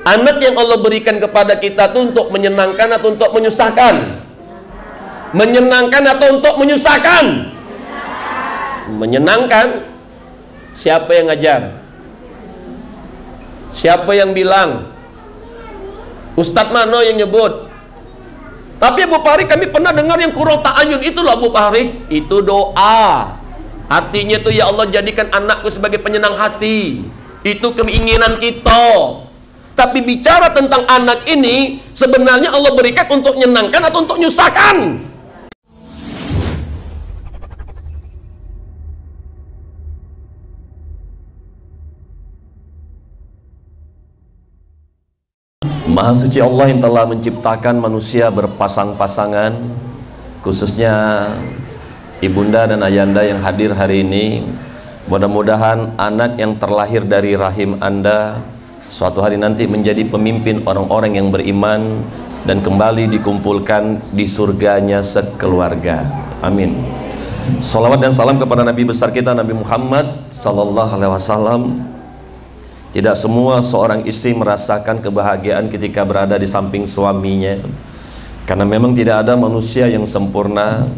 Anak yang Allah berikan kepada kita itu untuk menyenangkan atau untuk menyusahkan? Menyenangkan atau untuk menyusahkan? Menyenangkan. Siapa yang ngajar? Siapa yang bilang? Ustadz Mano yang nyebut. Tapi Abu Fahri, kami pernah dengar yang kurang ta'ayun. Itulah Abu Fahri, itu doa. Artinya itu, ya Allah jadikan anakku sebagai penyenang hati. Itu keinginan kita. Tapi bicara tentang anak ini, sebenarnya Allah berikan untuk menyenangkan atau untuk menyusahkan? Maha suci Allah yang telah menciptakan manusia berpasang-pasangan, khususnya ibunda dan ayanda yang hadir hari ini. Mudah-mudahan anak yang terlahir dari rahim Anda suatu hari nanti menjadi pemimpin orang-orang yang beriman dan kembali dikumpulkan di surganya sekeluarga. Amin. Salawat dan salam kepada Nabi besar kita Nabi Muhammad sallallahu alaihi wasallam. Tidak semua seorang istri merasakan kebahagiaan ketika berada di samping suaminya, karena memang tidak ada manusia yang sempurna.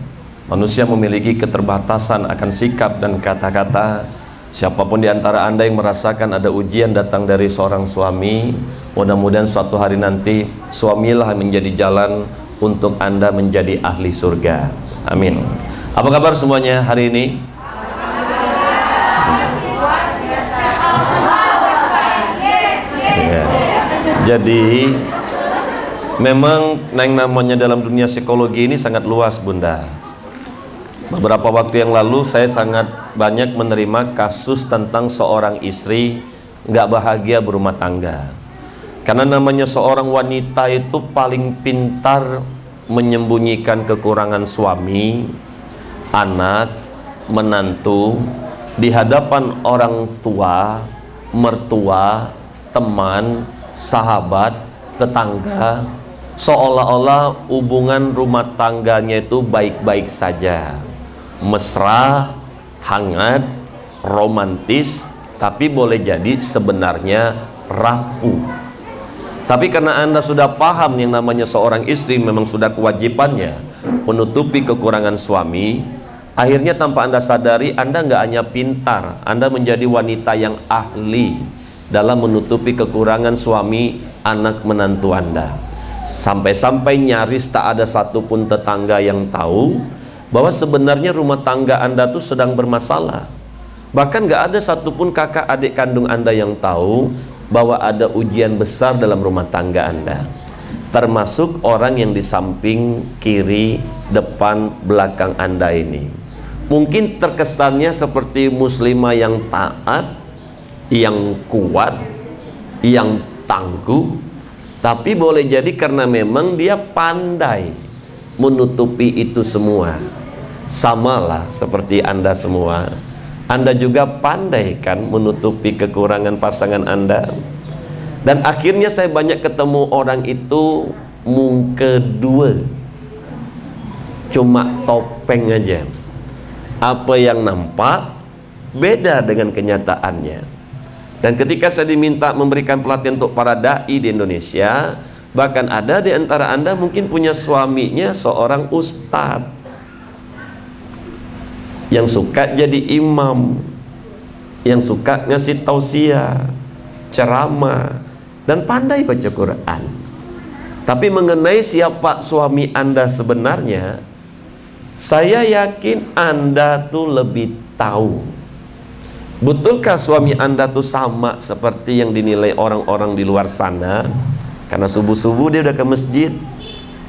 Manusia memiliki keterbatasan akan sikap dan kata-kata. Siapapun di antara Anda yang merasakan ada ujian datang dari seorang suami, mudah-mudahan suatu hari nanti suamilah menjadi jalan untuk Anda menjadi ahli surga. Amin. Apa kabar semuanya hari ini? Ya. Jadi memang yang namanya dalam dunia psikologi ini sangat luas, Bunda. Beberapa waktu yang lalu saya sangat banyak menerima kasus tentang seorang istri nggak bahagia berumah tangga. Karena namanya seorang wanita itu paling pintar menyembunyikan kekurangan suami, anak, menantu di hadapan orang tua, mertua, teman, sahabat, tetangga, seolah-olah hubungan rumah tangganya itu baik-baik saja, mesra, hangat, romantis, tapi boleh jadi sebenarnya rapuh. Tapi karena Anda sudah paham yang namanya seorang istri memang sudah kewajibannya menutupi kekurangan suami, akhirnya tanpa Anda sadari Anda nggak hanya pintar, Anda menjadi wanita yang ahli dalam menutupi kekurangan suami, anak, menantu Anda. Sampai-sampai nyaris tak ada satupun tetangga yang tahu bahwa sebenarnya rumah tangga Anda tuh sedang bermasalah. Bahkan gak ada satupun kakak adik kandung Anda yang tahu bahwa ada ujian besar dalam rumah tangga Anda. Termasuk orang yang di samping, kiri, depan, belakang Anda ini. Mungkin terkesannya seperti muslimah yang taat, yang kuat, yang tangguh, tapi boleh jadi karena memang dia pandai menutupi itu semua. Samalah seperti Anda semua, Anda juga pandai kan menutupi kekurangan pasangan Anda. Dan akhirnya saya banyak ketemu orang itu muka dua, cuma topeng aja. Apa yang nampak beda dengan kenyataannya. Dan ketika saya diminta memberikan pelatihan untuk para dai di Indonesia, bahkan ada di antara Anda mungkin punya suaminya seorang ustadz yang suka jadi imam, yang suka ngasih tausiah, ceramah, dan pandai baca Quran. Tapi mengenai siapa suami Anda sebenarnya, saya yakin Anda tuh lebih tahu. Betulkah suami Anda tuh sama seperti yang dinilai orang-orang di luar sana? Karena subuh-subuh dia udah ke masjid,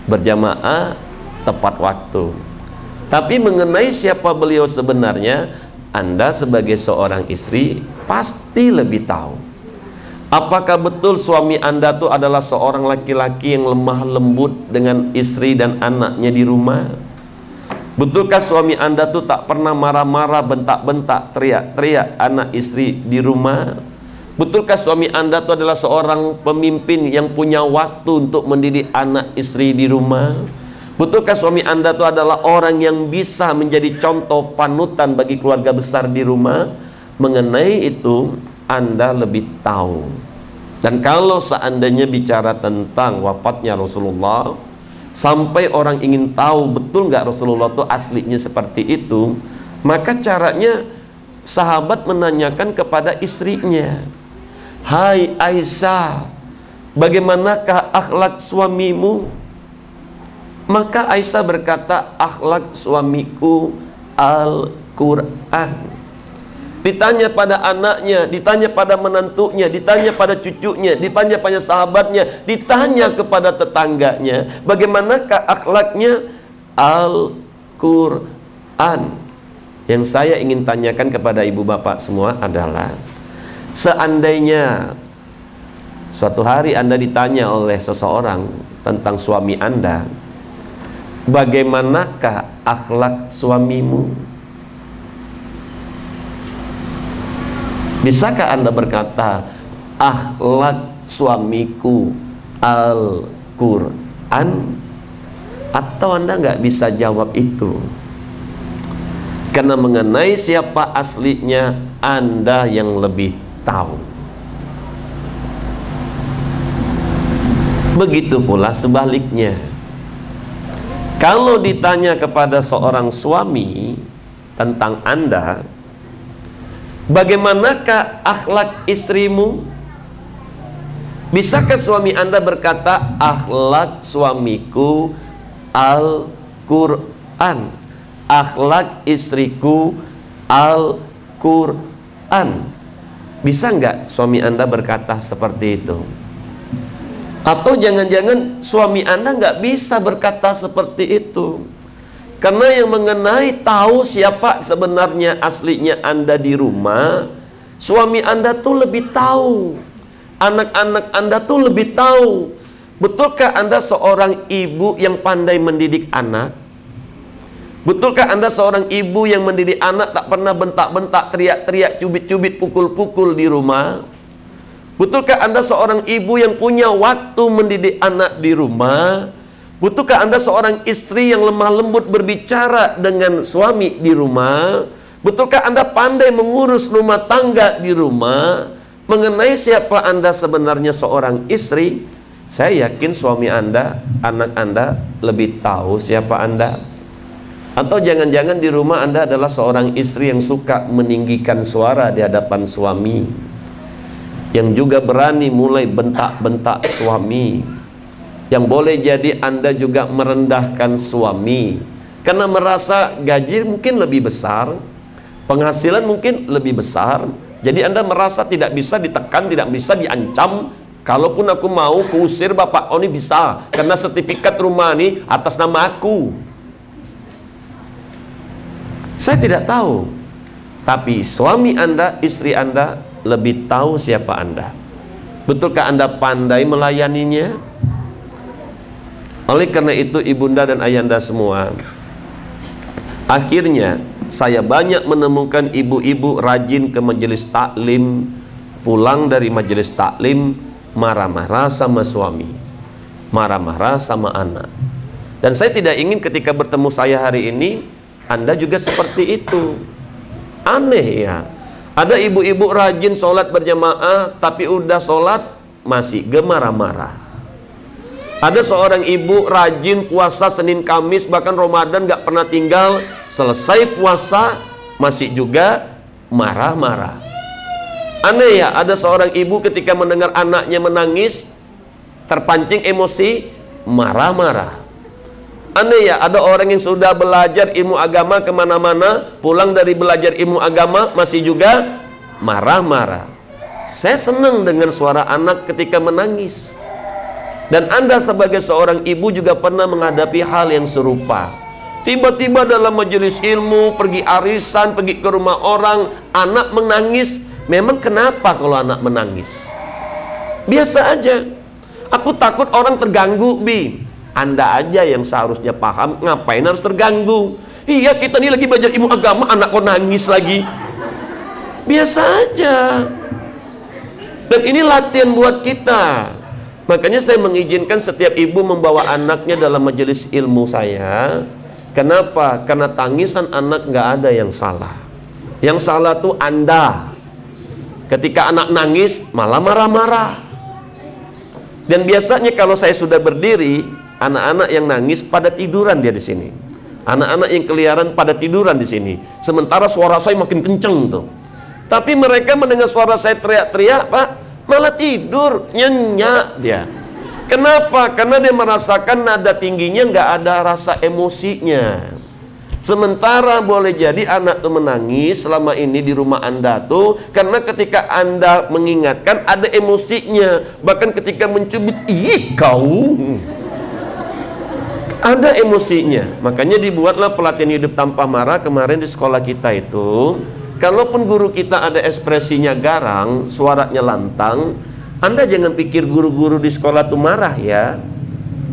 berjamaah, tepat waktu. Tapi mengenai siapa beliau sebenarnya, Anda sebagai seorang istri pasti lebih tahu. Apakah betul suami Anda tuh adalah seorang laki-laki yang lemah lembut dengan istri dan anaknya di rumah? Betulkah suami Anda tuh tak pernah marah-marah, bentak-bentak, teriak-teriak anak istri di rumah? Betulkah suami Anda tuh adalah seorang pemimpin yang punya waktu untuk mendidik anak istri di rumah? Betulkah suami Anda itu adalah orang yang bisa menjadi contoh panutan bagi keluarga besar di rumah? Mengenai itu Anda lebih tahu. Dan kalau seandainya bicara tentang wafatnya Rasulullah, sampai orang ingin tahu betul nggak Rasulullah itu aslinya seperti itu, maka caranya sahabat menanyakan kepada istrinya, "Hai Aisyah, bagaimanakah akhlak suamimu?" Maka Aisyah berkata, "Akhlak suamiku Al-Quran." Ditanya pada anaknya, ditanya pada menantunya, ditanya pada cucunya, ditanya pada sahabatnya, ditanya kepada tetangganya, bagaimanakah akhlaknya? Al-Quran. Yang saya ingin tanyakan kepada ibu bapak semua adalah, seandainya suatu hari Anda ditanya oleh seseorang tentang suami Anda, bagaimanakah akhlak suamimu? Bisakah Anda berkata, akhlak suamiku Al-Quran? Atau Anda nggak bisa jawab itu? Karena mengenai siapa aslinya, Anda yang lebih tahu. Begitu pula sebaliknya. Kalau ditanya kepada seorang suami tentang Anda, bagaimanakah akhlak istrimu? Bisakah suami Anda berkata, akhlak suamiku Al-Quran, akhlak istriku Al-Quran? Bisa nggak suami Anda berkata seperti itu? Atau jangan-jangan suami Anda nggak bisa berkata seperti itu? Karena yang mengenai tahu siapa sebenarnya aslinya Anda di rumah, suami Anda tuh lebih tahu, anak-anak Anda tuh lebih tahu. Betulkah Anda seorang ibu yang pandai mendidik anak? Betulkah Anda seorang ibu yang mendidik anak tak pernah bentak-bentak, teriak-teriak, cubit-cubit, pukul-pukul di rumah? Betulkah Anda seorang ibu yang punya waktu mendidik anak di rumah? Betulkah Anda seorang istri yang lemah lembut berbicara dengan suami di rumah? Betulkah Anda pandai mengurus rumah tangga di rumah? Mengenai siapa Anda sebenarnya seorang istri, saya yakin suami Anda, anak Anda lebih tahu siapa Anda. Atau jangan-jangan di rumah Anda adalah seorang istri yang suka meninggikan suara di hadapan suami, yang juga berani mulai bentak-bentak suami, yang boleh jadi Anda juga merendahkan suami karena merasa gaji mungkin lebih besar, penghasilan mungkin lebih besar, jadi Anda merasa tidak bisa ditekan, tidak bisa diancam. Kalaupun aku mau kuusir Bapak Oni bisa, karena sertifikat rumah ini atas nama aku. Saya tidak tahu, tapi suami Anda, istri Anda lebih tahu siapa Anda. Betulkah Anda pandai melayaninya? Oleh karena itu ibunda dan ayanda semua, akhirnya saya banyak menemukan ibu-ibu rajin ke majelis taklim, pulang dari majelis taklim marah-marah sama suami, marah-marah sama anak. Dan saya tidak ingin ketika bertemu saya hari ini Anda juga seperti itu. Aneh ya, ada ibu-ibu rajin sholat berjamaah, tapi udah sholat masih gemarah-marah. Ada seorang ibu rajin puasa Senin Kamis, bahkan Ramadan gak pernah tinggal, selesai puasa masih juga marah-marah. Aneh ya, ada seorang ibu ketika mendengar anaknya menangis, terpancing emosi, marah-marah. Aneh ya, ada orang yang sudah belajar ilmu agama kemana-mana, pulang dari belajar ilmu agama masih juga marah-marah. Saya senang dengan suara anak ketika menangis. Dan Anda sebagai seorang ibu juga pernah menghadapi hal yang serupa. Tiba-tiba dalam majelis ilmu, pergi arisan, pergi ke rumah orang, anak menangis. Memang kenapa kalau anak menangis? Biasa aja. Aku takut orang terganggu, Bi. Anda aja yang seharusnya paham, ngapain harus terganggu? Iya, kita ini lagi belajar ilmu agama, anak kok nangis lagi. Biasa aja. Dan ini latihan buat kita. Makanya saya mengizinkan setiap ibu membawa anaknya dalam majelis ilmu saya. Kenapa? Karena tangisan anak nggak ada yang salah. Yang salah tuh Anda. Ketika anak nangis malah marah-marah. Dan biasanya kalau saya sudah berdiri, anak-anak yang nangis pada tiduran dia di sini. Anak-anak yang keliaran pada tiduran di sini. Sementara suara saya makin kenceng tuh. Tapi mereka mendengar suara saya teriak-teriak, Pak, malah tidur, nyenyak dia. Kenapa? Karena dia merasakan nada tingginya nggak ada rasa emosinya. Sementara boleh jadi anak tuh menangis selama ini di rumah Anda tuh karena ketika Anda mengingatkan ada emosinya. Bahkan ketika mencubit, ih kau, ada emosinya. Makanya dibuatlah pelatihan hidup tanpa marah kemarin di sekolah kita itu. Kalaupun guru kita ada ekspresinya garang, suaranya lantang, Anda jangan pikir guru-guru di sekolah itu marah ya.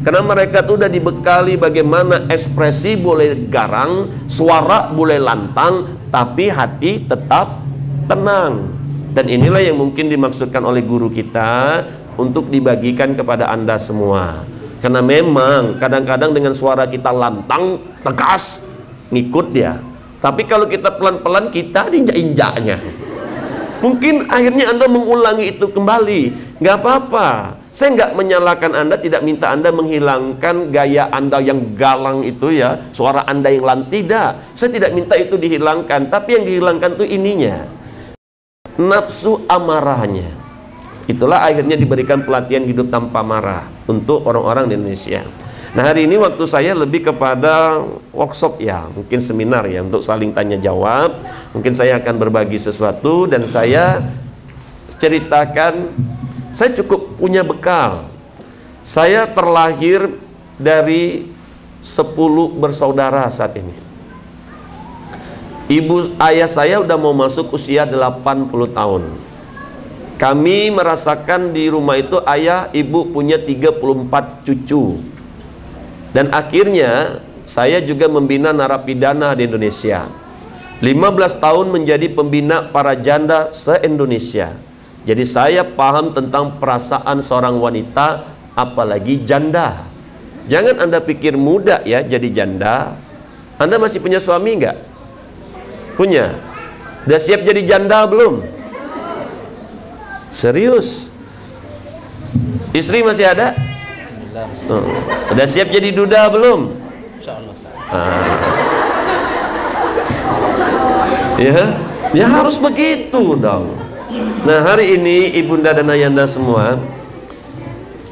Karena mereka tuh udah dibekali bagaimana ekspresi boleh garang, suara boleh lantang, tapi hati tetap tenang. Dan inilah yang mungkin dimaksudkan oleh guru kita untuk dibagikan kepada Anda semua. Karena memang kadang-kadang dengan suara kita lantang, tegas, ngikut dia. Tapi kalau kita pelan-pelan, kita injak-injaknya. Mungkin akhirnya Anda mengulangi itu kembali. Nggak apa-apa. Saya nggak menyalahkan Anda, tidak minta Anda menghilangkan gaya Anda yang galang itu ya, suara Anda yang lantang. Tidak. Saya tidak minta itu dihilangkan. Tapi yang dihilangkan itu ininya, nafsu amarahnya. Itulah akhirnya diberikan pelatihan hidup tanpa marah untuk orang-orang di Indonesia. Nah, hari ini waktu saya lebih kepada workshop ya, mungkin seminar ya, untuk saling tanya jawab. Mungkin saya akan berbagi sesuatu dan saya ceritakan, saya cukup punya bekal. Saya terlahir dari 10 bersaudara saat ini. Ibu ayah saya udah mau masuk usia 80 tahun. Kami merasakan di rumah itu ayah ibu punya 34 cucu. Dan akhirnya saya juga membina narapidana di Indonesia. 15 tahun menjadi pembina para janda se-Indonesia. Jadi saya paham tentang perasaan seorang wanita, apalagi janda. Jangan Anda pikir muda ya jadi janda. Anda masih punya suami nggak? Punya. Udah siap jadi janda belum? Serius? Istri masih ada? Udah siap jadi duda belum? Ya harus begitu dong. Nah, hari ini ibunda dan ayanda semua,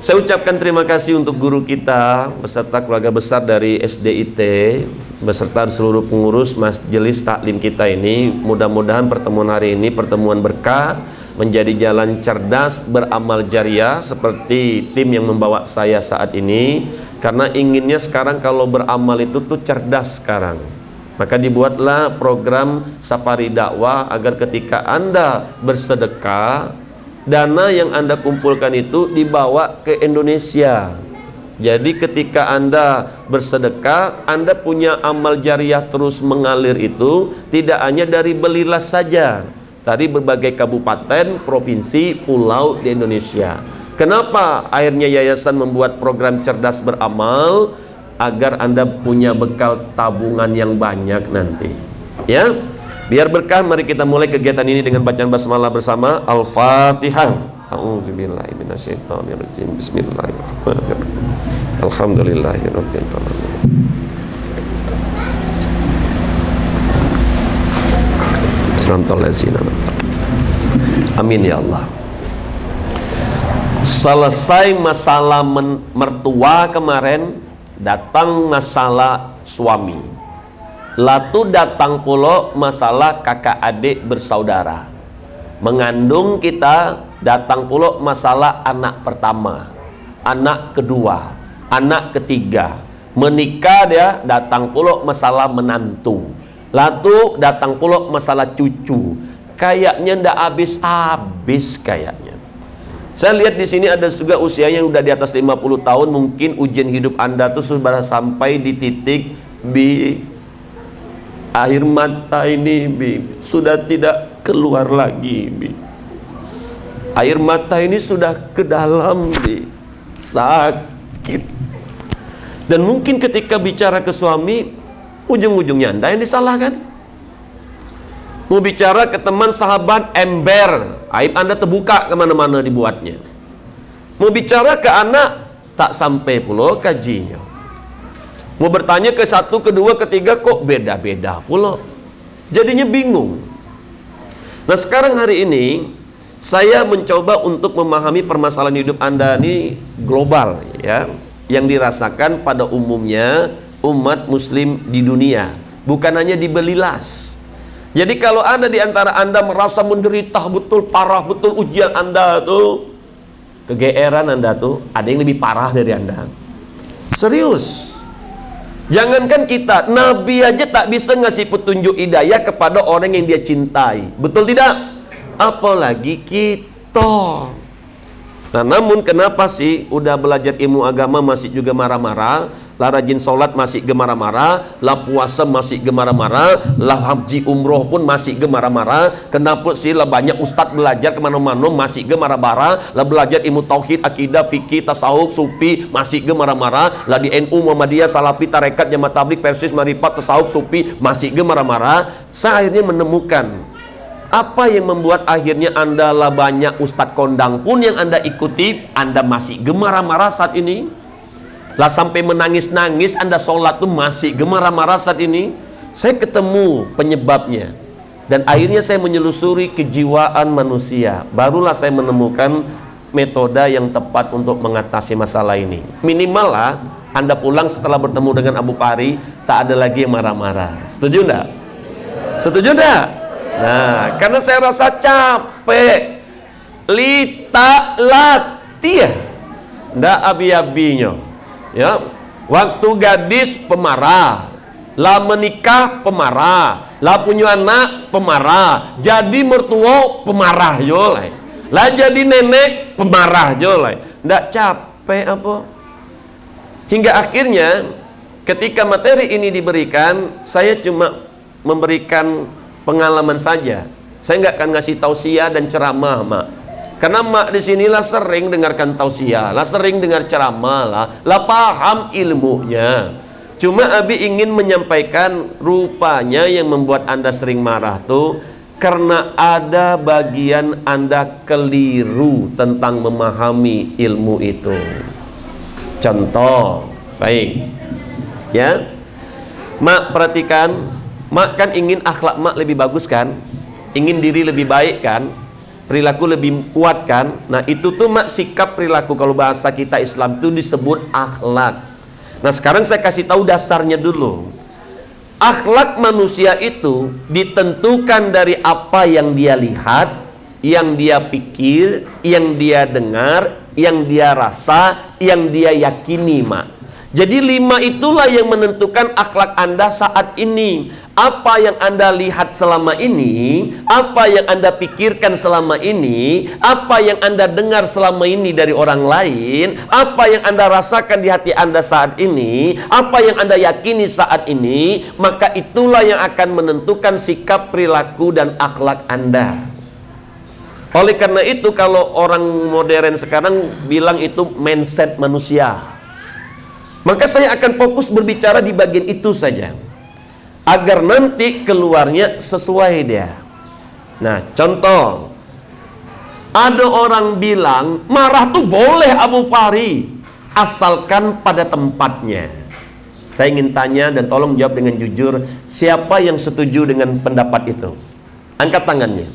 saya ucapkan terima kasih untuk guru kita beserta keluarga besar dari SDIT beserta seluruh pengurus majelis taklim kita ini. Mudah-mudahan pertemuan hari ini pertemuan berkah, menjadi jalan cerdas beramal jariah seperti tim yang membawa saya saat ini. Karena inginnya sekarang kalau beramal itu tuh cerdas sekarang. Maka dibuatlah program Safari Dakwah agar ketika Anda bersedekah, dana yang Anda kumpulkan itu dibawa ke Indonesia. Jadi ketika Anda bersedekah, Anda punya amal jariah terus mengalir itu tidak hanya dari Belilas saja, dari berbagai kabupaten, provinsi, pulau di Indonesia. Kenapa akhirnya yayasan membuat program cerdas beramal? Agar Anda punya bekal tabungan yang banyak nanti. Ya, biar berkah, mari kita mulai kegiatan ini dengan bacaan basmalah bersama. Al-Fatihah. A'udzubillahi minasyaitonirrajim. Bismillahirrahmanirrahim. Alhamdulillahirabbil alamin. Amin ya Allah. Selesai masalah mertua kemarin, datang masalah suami. Lalu datang pula masalah kakak adik bersaudara. Mengandung kita, datang pula masalah anak pertama, anak kedua, anak ketiga. Menikah dia, datang pula masalah menantu. Lalu datang pula masalah cucu. Kayaknya ndak habis-habis kayaknya. Saya lihat di sini ada juga usia yang udah di atas 50 tahun, mungkin ujian hidup Anda tuh sudah sampai di titik air mata ini sudah tidak keluar lagi air mata ini sudah ke dalam sakit. Dan mungkin ketika bicara ke suami, ujung-ujungnya Anda yang disalahkan. Mau bicara ke teman sahabat ember, aib Anda terbuka kemana-mana dibuatnya. Mau bicara ke anak, tak sampai pula kajinya. Mau bertanya ke satu, kedua, ketiga, kok beda-beda pula. Jadinya bingung. Nah sekarang hari ini, saya mencoba untuk memahami permasalahan hidup Anda ini global, ya, yang dirasakan pada umumnya umat muslim di dunia, bukan hanya di Belilas. Jadi kalau ada di antara Anda merasa menderita betul, parah betul ujian Anda tuh, kegeeran Anda tuh, ada yang lebih parah dari Anda. Serius. Jangankan kita, Nabi aja tak bisa ngasih petunjuk hidayah kepada orang yang dia cintai. Betul tidak? Apalagi kita. Nah namun kenapa sih udah belajar ilmu agama masih juga marah-marah, lah rajin sholat masih gemarah-marah, lah puasa masih gemarah-marah, lah haji umroh pun masih gemarah-marah. Kenapa sih lah banyak ustadz belajar kemana-mana masih gemarah-marah, lah belajar ilmu tauhid, akidah, fikih, tasawuf, sufi masih gemarah-marah, lah di NU, Muhammadiyah, Salafi, Tarekat, Jamaah Tabligh, Persis, Marifat, tasawuf, sufi masih gemarah-marah. Saya akhirnya menemukan apa yang membuat akhirnya Anda lah banyak ustadz kondang pun yang Anda ikuti, Anda masih gemarah-marah saat ini. Lah sampai menangis-nangis Anda sholat tuh masih gemarah-marah saat ini. Saya ketemu penyebabnya. Dan akhirnya saya menyelusuri kejiwaan manusia. Barulah saya menemukan metode yang tepat untuk mengatasi masalah ini. Minimal lah Anda pulang setelah bertemu dengan Abu Pari, tak ada lagi yang marah-marah. Setuju enggak? Setuju enggak? Nah, karena saya rasa capek lita latih ndak abi-abinya, ya. Waktu gadis pemarah, lah menikah pemarah, lah punya anak pemarah, jadi mertua pemarah jolai, lah jadi nenek pemarah jolai. Ndak capek apa? Hingga akhirnya ketika materi ini diberikan, saya cuma memberikan pengalaman saja. Saya nggak akan ngasih tausiah dan ceramah, Mak. Karena Mak di sinilah sering dengarkan tausiah, lah sering dengar ceramah, lah paham ilmunya. Cuma Abi ingin menyampaikan rupanya yang membuat Anda sering marah tuh karena ada bagian Anda keliru tentang memahami ilmu itu. Contoh, baik. Ya. Mak perhatikan, Mak kan ingin akhlak Mak lebih bagus kan, ingin diri lebih baik kan, perilaku lebih kuat kan. Nah itu tuh Mak sikap perilaku, kalau bahasa kita Islam itu disebut akhlak. Nah sekarang saya kasih tahu dasarnya dulu. Akhlak manusia itu ditentukan dari apa yang dia lihat, yang dia pikir, yang dia dengar, yang dia rasa, yang dia yakini, Mak. Jadi 5 itulah yang menentukan akhlak Anda saat ini. Apa yang Anda lihat selama ini, apa yang Anda pikirkan selama ini, apa yang Anda dengar selama ini dari orang lain, apa yang Anda rasakan di hati Anda saat ini, apa yang Anda yakini saat ini, maka itulah yang akan menentukan sikap, perilaku, dan akhlak Anda. Oleh karena itu kalau orang modern sekarang bilang itu mindset manusia, maka saya akan fokus berbicara di bagian itu saja, agar nanti keluarnya sesuai dia. Nah, contoh, ada orang bilang marah tuh boleh Abu Fahri, asalkan pada tempatnya. Saya ingin tanya dan tolong jawab dengan jujur, siapa yang setuju dengan pendapat itu? Angkat tangannya.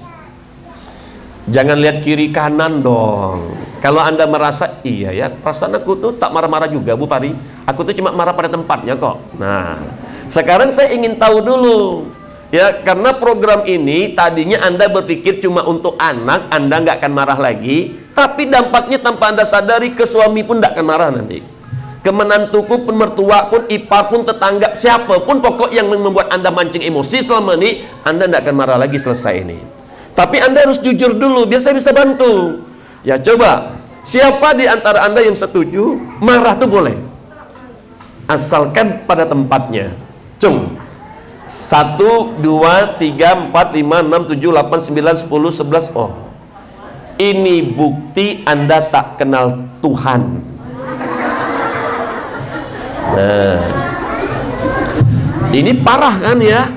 Jangan lihat kiri kanan dong. Kalau Anda merasa, iya ya, perasaan aku tuh tak marah-marah juga Bu Fahri, aku tuh cuma marah pada tempatnya kok. Nah, sekarang saya ingin tahu dulu, ya, karena program ini tadinya Anda berpikir cuma untuk anak, Anda nggak akan marah lagi, tapi dampaknya tanpa Anda sadari ke suami pun nggak akan marah nanti, ke menantuku pun, mertua pun, ipar pun, tetangga, siapapun pokok yang membuat Anda mancing emosi selama ini, Anda nggak akan marah lagi selesai ini. Tapi Anda harus jujur dulu, biar saya bisa bantu. Ya coba, siapa di antara Anda yang setuju marah tuh boleh, asalkan pada tempatnya? Cung. 1, 2, 3, 4, 5, 6, 7, 8, 9, 10, 11. Oh, ini bukti Anda tak kenal Tuhan. Nah, ini parah kan ya?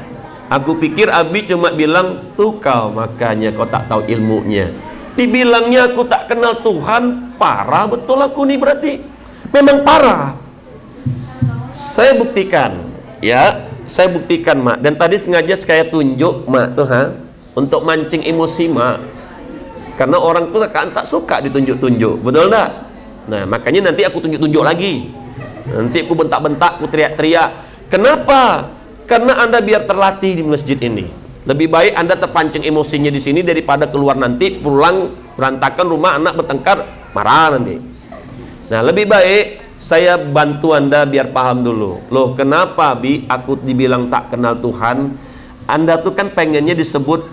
Aku pikir Abi cuma bilang tuh kau, makanya kau tak tahu ilmunya. Dibilangnya aku tak kenal Tuhan, parah betul aku nih berarti. Memang parah. Saya buktikan, ya, saya buktikan, Mak. Dan tadi sengaja saya tunjuk, Mak, tuh, untuk mancing emosi, Mak. Karena orang tuh kan tak suka ditunjuk-tunjuk, betul enggak? Nah, makanya nanti aku tunjuk-tunjuk lagi. Nanti aku bentak-bentak, aku teriak-teriak. Kenapa? Karena Anda biar terlatih di masjid ini. Lebih baik Anda terpancing emosinya di sini daripada keluar nanti pulang berantakan rumah, anak bertengkar, marah nanti. Nah, lebih baik saya bantu Anda biar paham dulu. Loh, kenapa Bi aku dibilang tak kenal Tuhan? Anda tuh kan pengennya disebut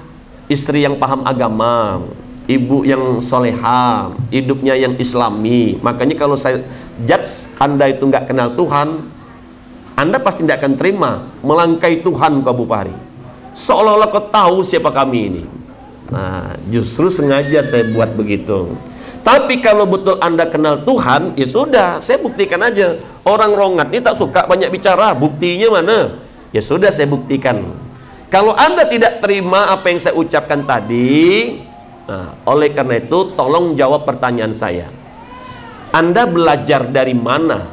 istri yang paham agama, ibu yang soleha, hidupnya yang islami. Makanya kalau saya judge Anda itu nggak kenal Tuhan, Anda pasti tidak akan terima melangkai Tuhan ke Abu Fahri. Seolah-olah kau tahu siapa kami ini. Nah, justru sengaja saya buat begitu. Tapi kalau betul Anda kenal Tuhan, ya sudah, saya buktikan aja. Orang rongat ini tak suka banyak bicara, buktinya mana? Ya sudah, saya buktikan. Kalau Anda tidak terima apa yang saya ucapkan tadi, nah, oleh karena itu tolong jawab pertanyaan saya. Anda belajar dari mana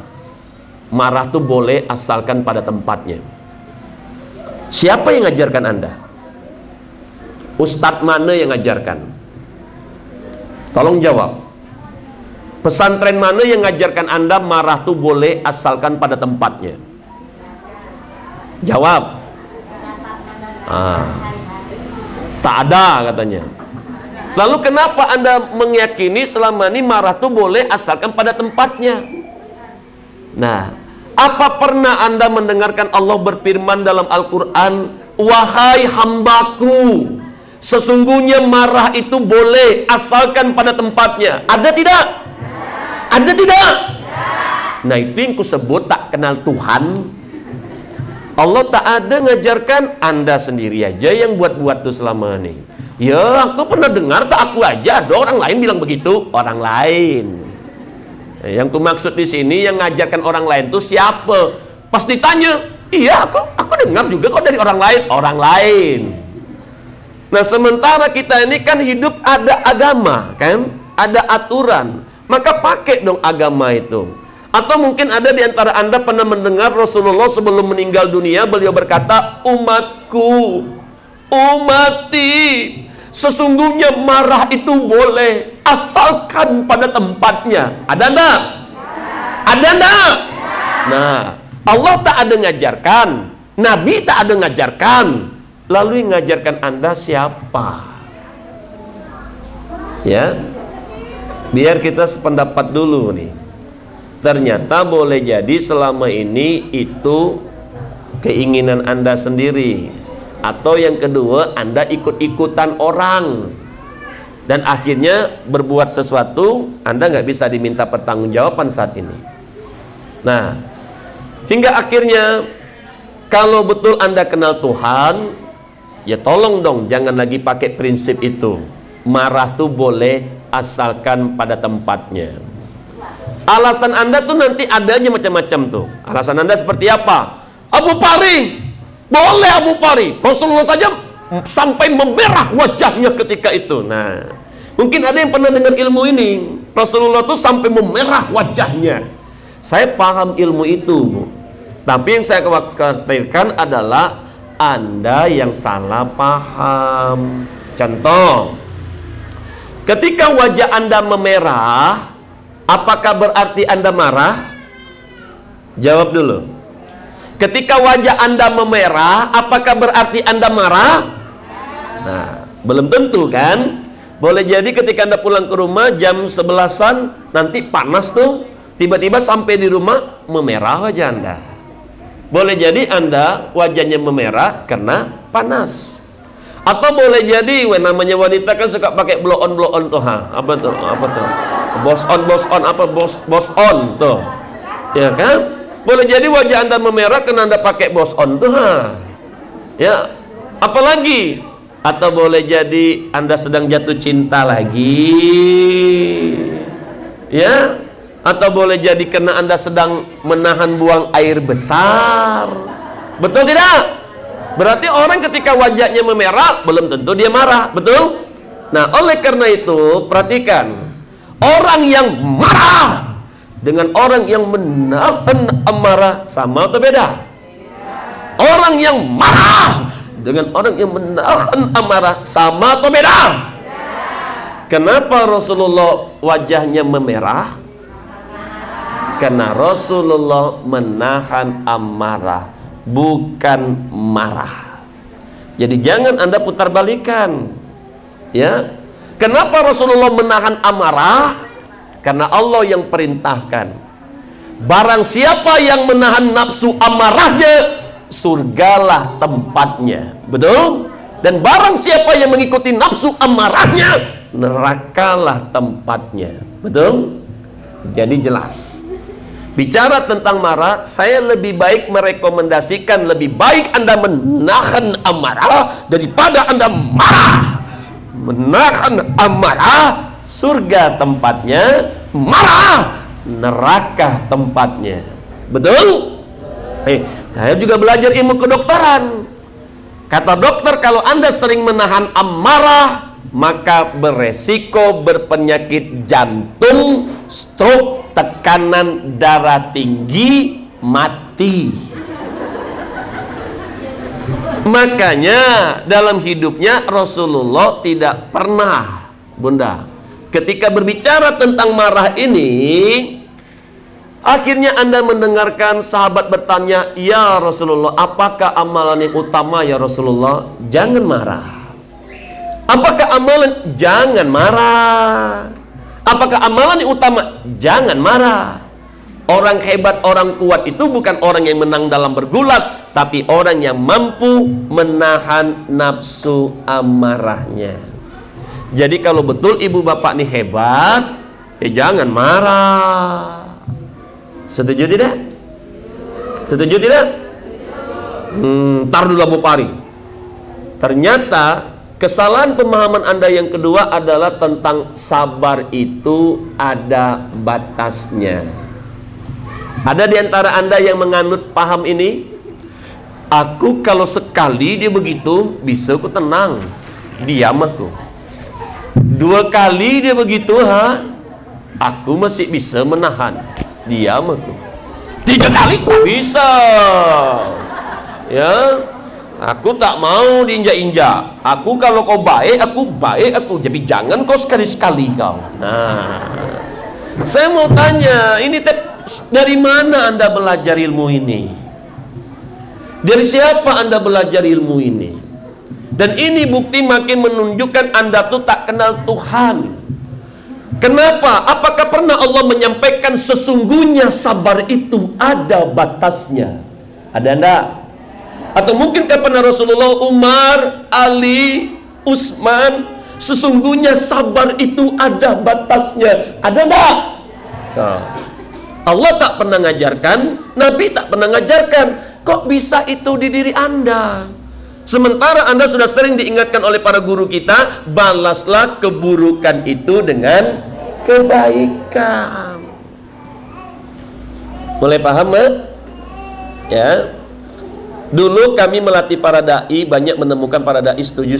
marah tuh boleh asalkan pada tempatnya? Siapa yang ngajarkan Anda? Ustadz mana yang ngajarkan? Tolong jawab. Pesantren mana yang ngajarkan Anda marah tuh boleh asalkan pada tempatnya? Jawab. Tak ada katanya. Lalu kenapa Anda meyakini selama ini marah tuh boleh asalkan pada tempatnya? Nah, apa pernah Anda mendengarkan Allah berfirman dalam Al-Quran, wahai hambaku, sesungguhnya marah itu boleh asalkan pada tempatnya? Ada tidak? Ada tidak? Nah, itu yang kusebut tak kenal Tuhan. Allah tak ada ngajarkan, Anda sendiri aja yang buat-buat tuh selama ini. Ya, aku pernah dengar, tak aku aja, ada orang lain bilang begitu. Orang lain. Yang ku maksud di sini yang ngajarkan orang lain tuh siapa? Pas ditanya, iya aku dengar juga kok dari orang lain. Orang lain. Nah, sementara kita ini kan hidup ada agama, kan? Ada aturan. Maka pakai dong agama itu. Atau mungkin ada di antara Anda pernah mendengar Rasulullah sebelum meninggal dunia, beliau berkata, umatku, umati, sesungguhnya marah itu boleh asalkan pada tempatnya. Ada enggak? Ada enggak? Nah, Allah tak ada ngajarkan, Nabi tak ada ngajarkan. Lalu yang ngajarkan Anda siapa? Ya, biar kita sependapat dulu nih. Ternyata boleh jadi selama ini itu keinginan Anda sendiri. Atau yang kedua, Anda ikut-ikutan orang. Dan akhirnya berbuat sesuatu, Anda nggak bisa diminta pertanggungjawaban saat ini. Nah, hingga akhirnya, kalau betul Anda kenal Tuhan, ya tolong dong, jangan lagi pakai prinsip itu. Marah tuh boleh asalkan pada tempatnya. Alasan Anda tuh nanti adanya macam-macam tuh. Alasan Anda seperti apa? Abu Fahri, boleh Abu Fahri. Rasulullah saja sampai memerah wajahnya ketika itu. Nah, mungkin ada yang pernah dengar ilmu ini. Rasulullah tuh sampai memerah wajahnya. Saya paham ilmu itu, Bu. Tapi yang saya khawatirkan adalah Anda yang salah paham. Contoh, ketika wajah Anda memerah, apakah berarti Anda marah? Jawab dulu. Ketika wajah Anda memerah, apakah berarti Anda marah? Nah, belum tentu kan? Boleh jadi ketika Anda pulang ke rumah jam 11-an, nanti panas tuh, tiba-tiba sampai di rumah memerah wajah Anda. Boleh jadi Anda wajahnya memerah karena panas. Atau boleh jadi, namanya wanita kan suka pakai blow on tuh, apa tuh? Boss on apa boss on tuh, ya kan? Boleh jadi wajah Anda memerah karena Anda pakai boss on tuh, ya. Apalagi, atau boleh jadi Anda sedang jatuh cinta lagi, ya. Atau boleh jadi karena Anda sedang menahan buang air besar, betul tidak? Berarti orang ketika wajahnya memerah belum tentu dia marah, betul? Nah, oleh karena itu, perhatikan, orang yang marah dengan orang yang menahan amarah sama atau beda? Orang yang marah dengan orang yang menahan amarah sama atau beda? Kenapa Rasulullah wajahnya memerah? Karena Rasulullah menahan amarah, bukan marah. Jadi jangan Anda putar balikan. Ya, kenapa Rasulullah menahan amarah? Karena Allah yang perintahkan. Barang siapa yang menahan nafsu amarahnya, surgalah tempatnya. Betul? Dan barang siapa yang mengikuti nafsu amarahnya, nerakalah tempatnya. Betul? Jadi jelas. Bicara tentang marah, saya lebih baik merekomendasikan, lebih baik Anda menahan amarah daripada Anda marah. Menahan amarah, surga tempatnya, marah, neraka tempatnya. Betul? Saya juga belajar ilmu kedokteran. Kata dokter, kalau Anda sering menahan amarah, maka beresiko berpenyakit jantung, stroke, tekanan darah tinggi, mati. Makanya dalam hidupnya Rasulullah tidak pernah, Bunda, ketika berbicara tentang marah ini, akhirnya Anda mendengarkan sahabat bertanya, "Ya Rasulullah, apakah amalan yang utama ya Rasulullah?" Jangan marah. Apakah amalan? Jangan marah. Apakah amalan yang utama? Jangan marah. Orang hebat, orang kuat itu bukan orang yang menang dalam bergulat, tapi orang yang mampu menahan nafsu amarahnya. Jadi kalau betul ibu bapak ini hebat, jangan marah. Setuju tidak? Setuju tidak? Tar dulu Abu Pari. Ternyata kesalahan pemahaman Anda yang kedua adalah tentang sabar itu ada batasnya. Ada di antara Anda yang menganut paham ini? Aku kalau sekali dia begitu, bisa aku tenang, diam aku. 2 kali dia begitu, aku masih bisa menahan, diam aku. 3 kali tak bisa. Ya, aku tak mau diinjak-injak. Aku kalau kau baik aku. Jadi jangan kau sekali-sekali kau. Nah, saya mau tanya, ini dari mana Anda belajar ilmu ini? Dari siapa Anda belajar ilmu ini? Dan ini bukti makin menunjukkan Anda tuh tak kenal Tuhan. Kenapa? Apakah pernah Allah menyampaikan sesungguhnya sabar itu ada batasnya? Ada enggak? Atau mungkinkah pernah Rasulullah, Umar, Ali, Utsman, sesungguhnya sabar itu ada batasnya? Ada enggak? Nah, Allah tak pernah ngajarkan, Nabi tak pernah ngajarkan. Kok bisa itu di diri Anda? Sementara Anda sudah sering diingatkan oleh para guru kita, balaslah keburukan itu dengan kebaikan. Mulai paham, ya? Dulu kami melatih para dai, banyak menemukan para dai setuju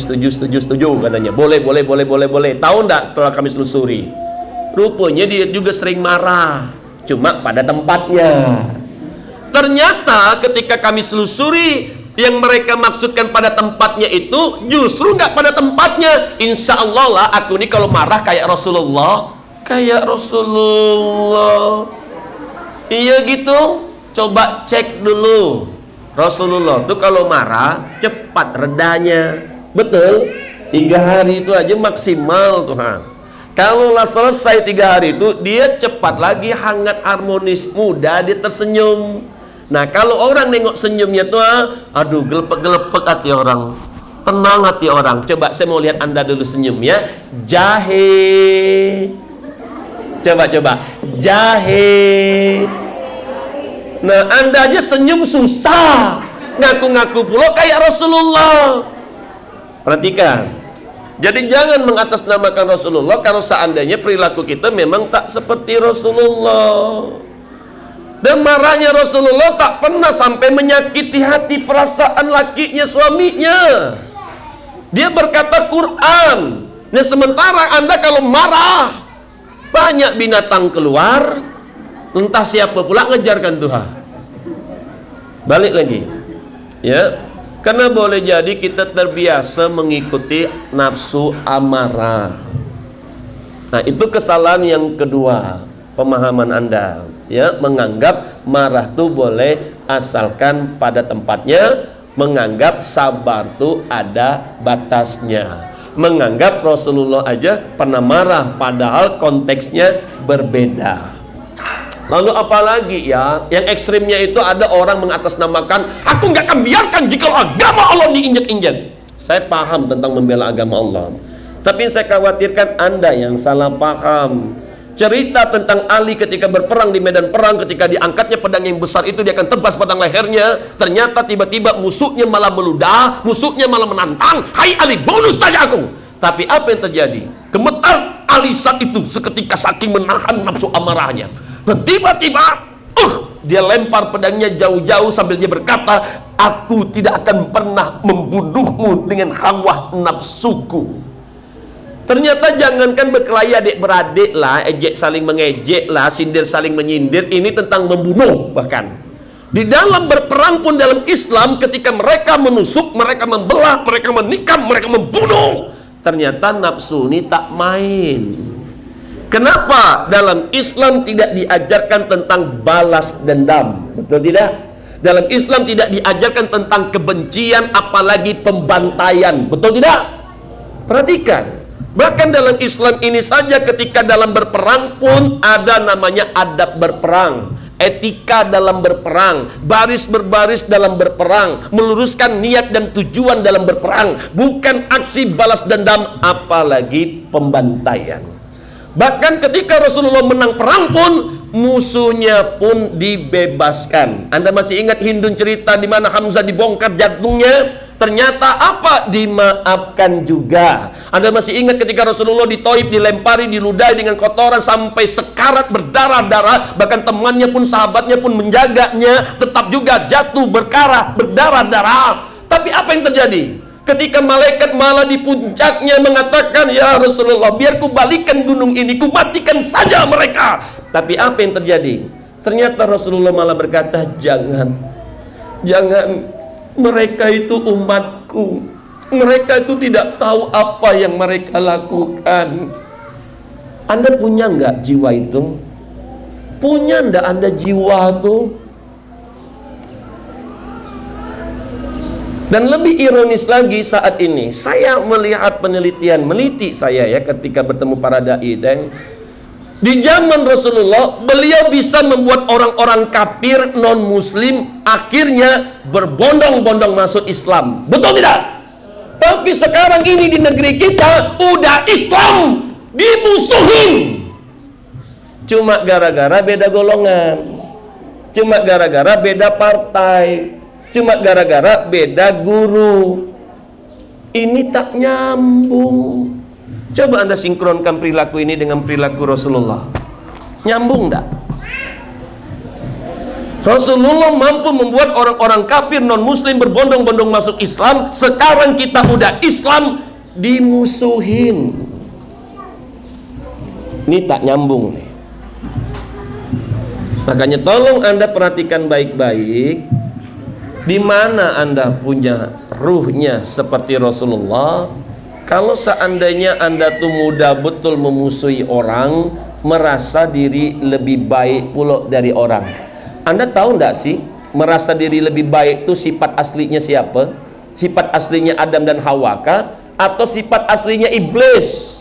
katanya. Boleh. Tahu enggak setelah kami selusuri? Rupanya dia juga sering marah, cuma pada tempatnya. Ternyata ketika kami selusuri, yang mereka maksudkan pada tempatnya itu justru nggak pada tempatnya. Insya Allah lah, aku ini kalau marah kayak Rasulullah. Iya gitu. Coba cek dulu. Rasulullah tuh kalau marah cepat redanya. Betul? 3 hari itu aja maksimal Tuhan. Kalau lah selesai 3 hari itu, dia cepat lagi hangat, harmonis, mudah, dia tersenyum. Nah, kalau orang nengok senyumnya tuh, aduh, gelepek-gelepek hati orang, tenang hati orang. Coba saya mau lihat Anda dulu senyum ya. Jahe. Coba. Jahe. Nah, Anda aja senyum susah. Ngaku-ngaku pula kayak Rasulullah. Perhatikan. Jadi jangan mengatasnamakan Rasulullah kalau seandainya perilaku kita memang tak seperti Rasulullah. Dan marahnya Rasulullah tak pernah sampai menyakiti hati perasaan lakinya, suaminya. Dia berkata Quran, Nah sementara Anda kalau marah, banyak binatang keluar, entah siapa pula ngejarkan Tuhan. Balik lagi, ya, karena boleh jadi kita terbiasa mengikuti nafsu amarah. Nah itu kesalahan yang kedua, pemahaman Anda, ya, menganggap marah tuh boleh asalkan pada tempatnya, menganggap sabar tuh ada batasnya, menganggap Rasulullah aja pernah marah padahal konteksnya berbeda. Lalu apalagi ya, yang ekstrimnya itu ada orang mengatasnamakan, aku nggak akan biarkan jika agama Allah diinjak-injak. Saya paham tentang membela agama Allah, tapi saya khawatirkan Anda yang salah paham. Cerita tentang Ali ketika berperang di medan perang, ketika diangkatnya pedang yang besar itu, dia akan tebas batang lehernya. Ternyata tiba-tiba musuhnya malah meludah, musuhnya malah menantang, hai Ali, bunuh saja aku. Tapi apa yang terjadi? Gemetar Ali saat itu seketika saking menahan nafsu amarahnya. Dan tiba-tiba dia lempar pedangnya jauh-jauh sambil dia berkata, aku tidak akan pernah membunuhmu dengan hawa nafsuku. Ternyata jangankan berkelahi adik-beradik lah, ejek saling mengejek lah, sindir saling menyindir, ini tentang membunuh. Bahkan di dalam berperang pun dalam Islam, ketika mereka menusuk, mereka membelah, mereka menikam, mereka membunuh, ternyata nafsu ini tak main. Kenapa dalam Islam tidak diajarkan tentang balas dendam? Betul tidak? Dalam Islam tidak diajarkan tentang kebencian, apalagi pembantaian. Betul tidak? Perhatikan, bahkan dalam Islam ini saja ketika dalam berperang pun ada namanya adab berperang, etika dalam berperang, baris berbaris dalam berperang, meluruskan niat dan tujuan dalam berperang, bukan aksi balas dendam apalagi pembantaian. Bahkan ketika Rasulullah menang perang pun musuhnya pun dibebaskan. Anda masih ingat Hindun cerita di mana Hamzah dibongkar jantungnya? Ternyata apa? Dimaafkan juga. Anda masih ingat ketika Rasulullah di Thaif dilempari, diludahi dengan kotoran sampai sekarat berdarah-darah, bahkan temannya pun, sahabatnya pun menjaganya, tetap juga jatuh berkarah, berdarah-darah. Tapi apa yang terjadi? Ketika malaikat malah di puncaknya mengatakan, ya Rasulullah, biar ku balikan gunung ini, ku matikan saja mereka. Tapi apa yang terjadi? Ternyata Rasulullah malah berkata, jangan, mereka itu umatku, mereka itu tidak tahu apa yang mereka lakukan. Anda punya nggak jiwa itu? Punya nggak Anda jiwa itu? Dan lebih ironis lagi saat ini, saya melihat penelitian, meneliti saya ya ketika bertemu para dai, dan di zaman Rasulullah, beliau bisa membuat orang-orang kafir non-muslim akhirnya berbondong-bondong masuk Islam. Betul tidak? Tapi sekarang ini di negeri kita udah Islam dimusuhin. Cuma gara-gara beda golongan, cuma gara-gara beda partai, cuma gara-gara beda guru. Ini tak nyambung. Coba Anda sinkronkan perilaku ini dengan perilaku Rasulullah. Nyambung enggak? Rasulullah mampu membuat orang-orang kafir non-muslim berbondong-bondong masuk Islam. Sekarang kita udah Islam dimusuhin. Ini tak nyambung nih. Makanya tolong Anda perhatikan baik-baik, di mana Anda punya ruhnya seperti Rasulullah. Kalau seandainya Anda tuh mudah betul memusuhi orang, merasa diri lebih baik pula dari orang. Anda tahu enggak sih, merasa diri lebih baik itu sifat aslinya siapa? Sifat aslinya Adam dan Hawa kah? Atau sifat aslinya iblis?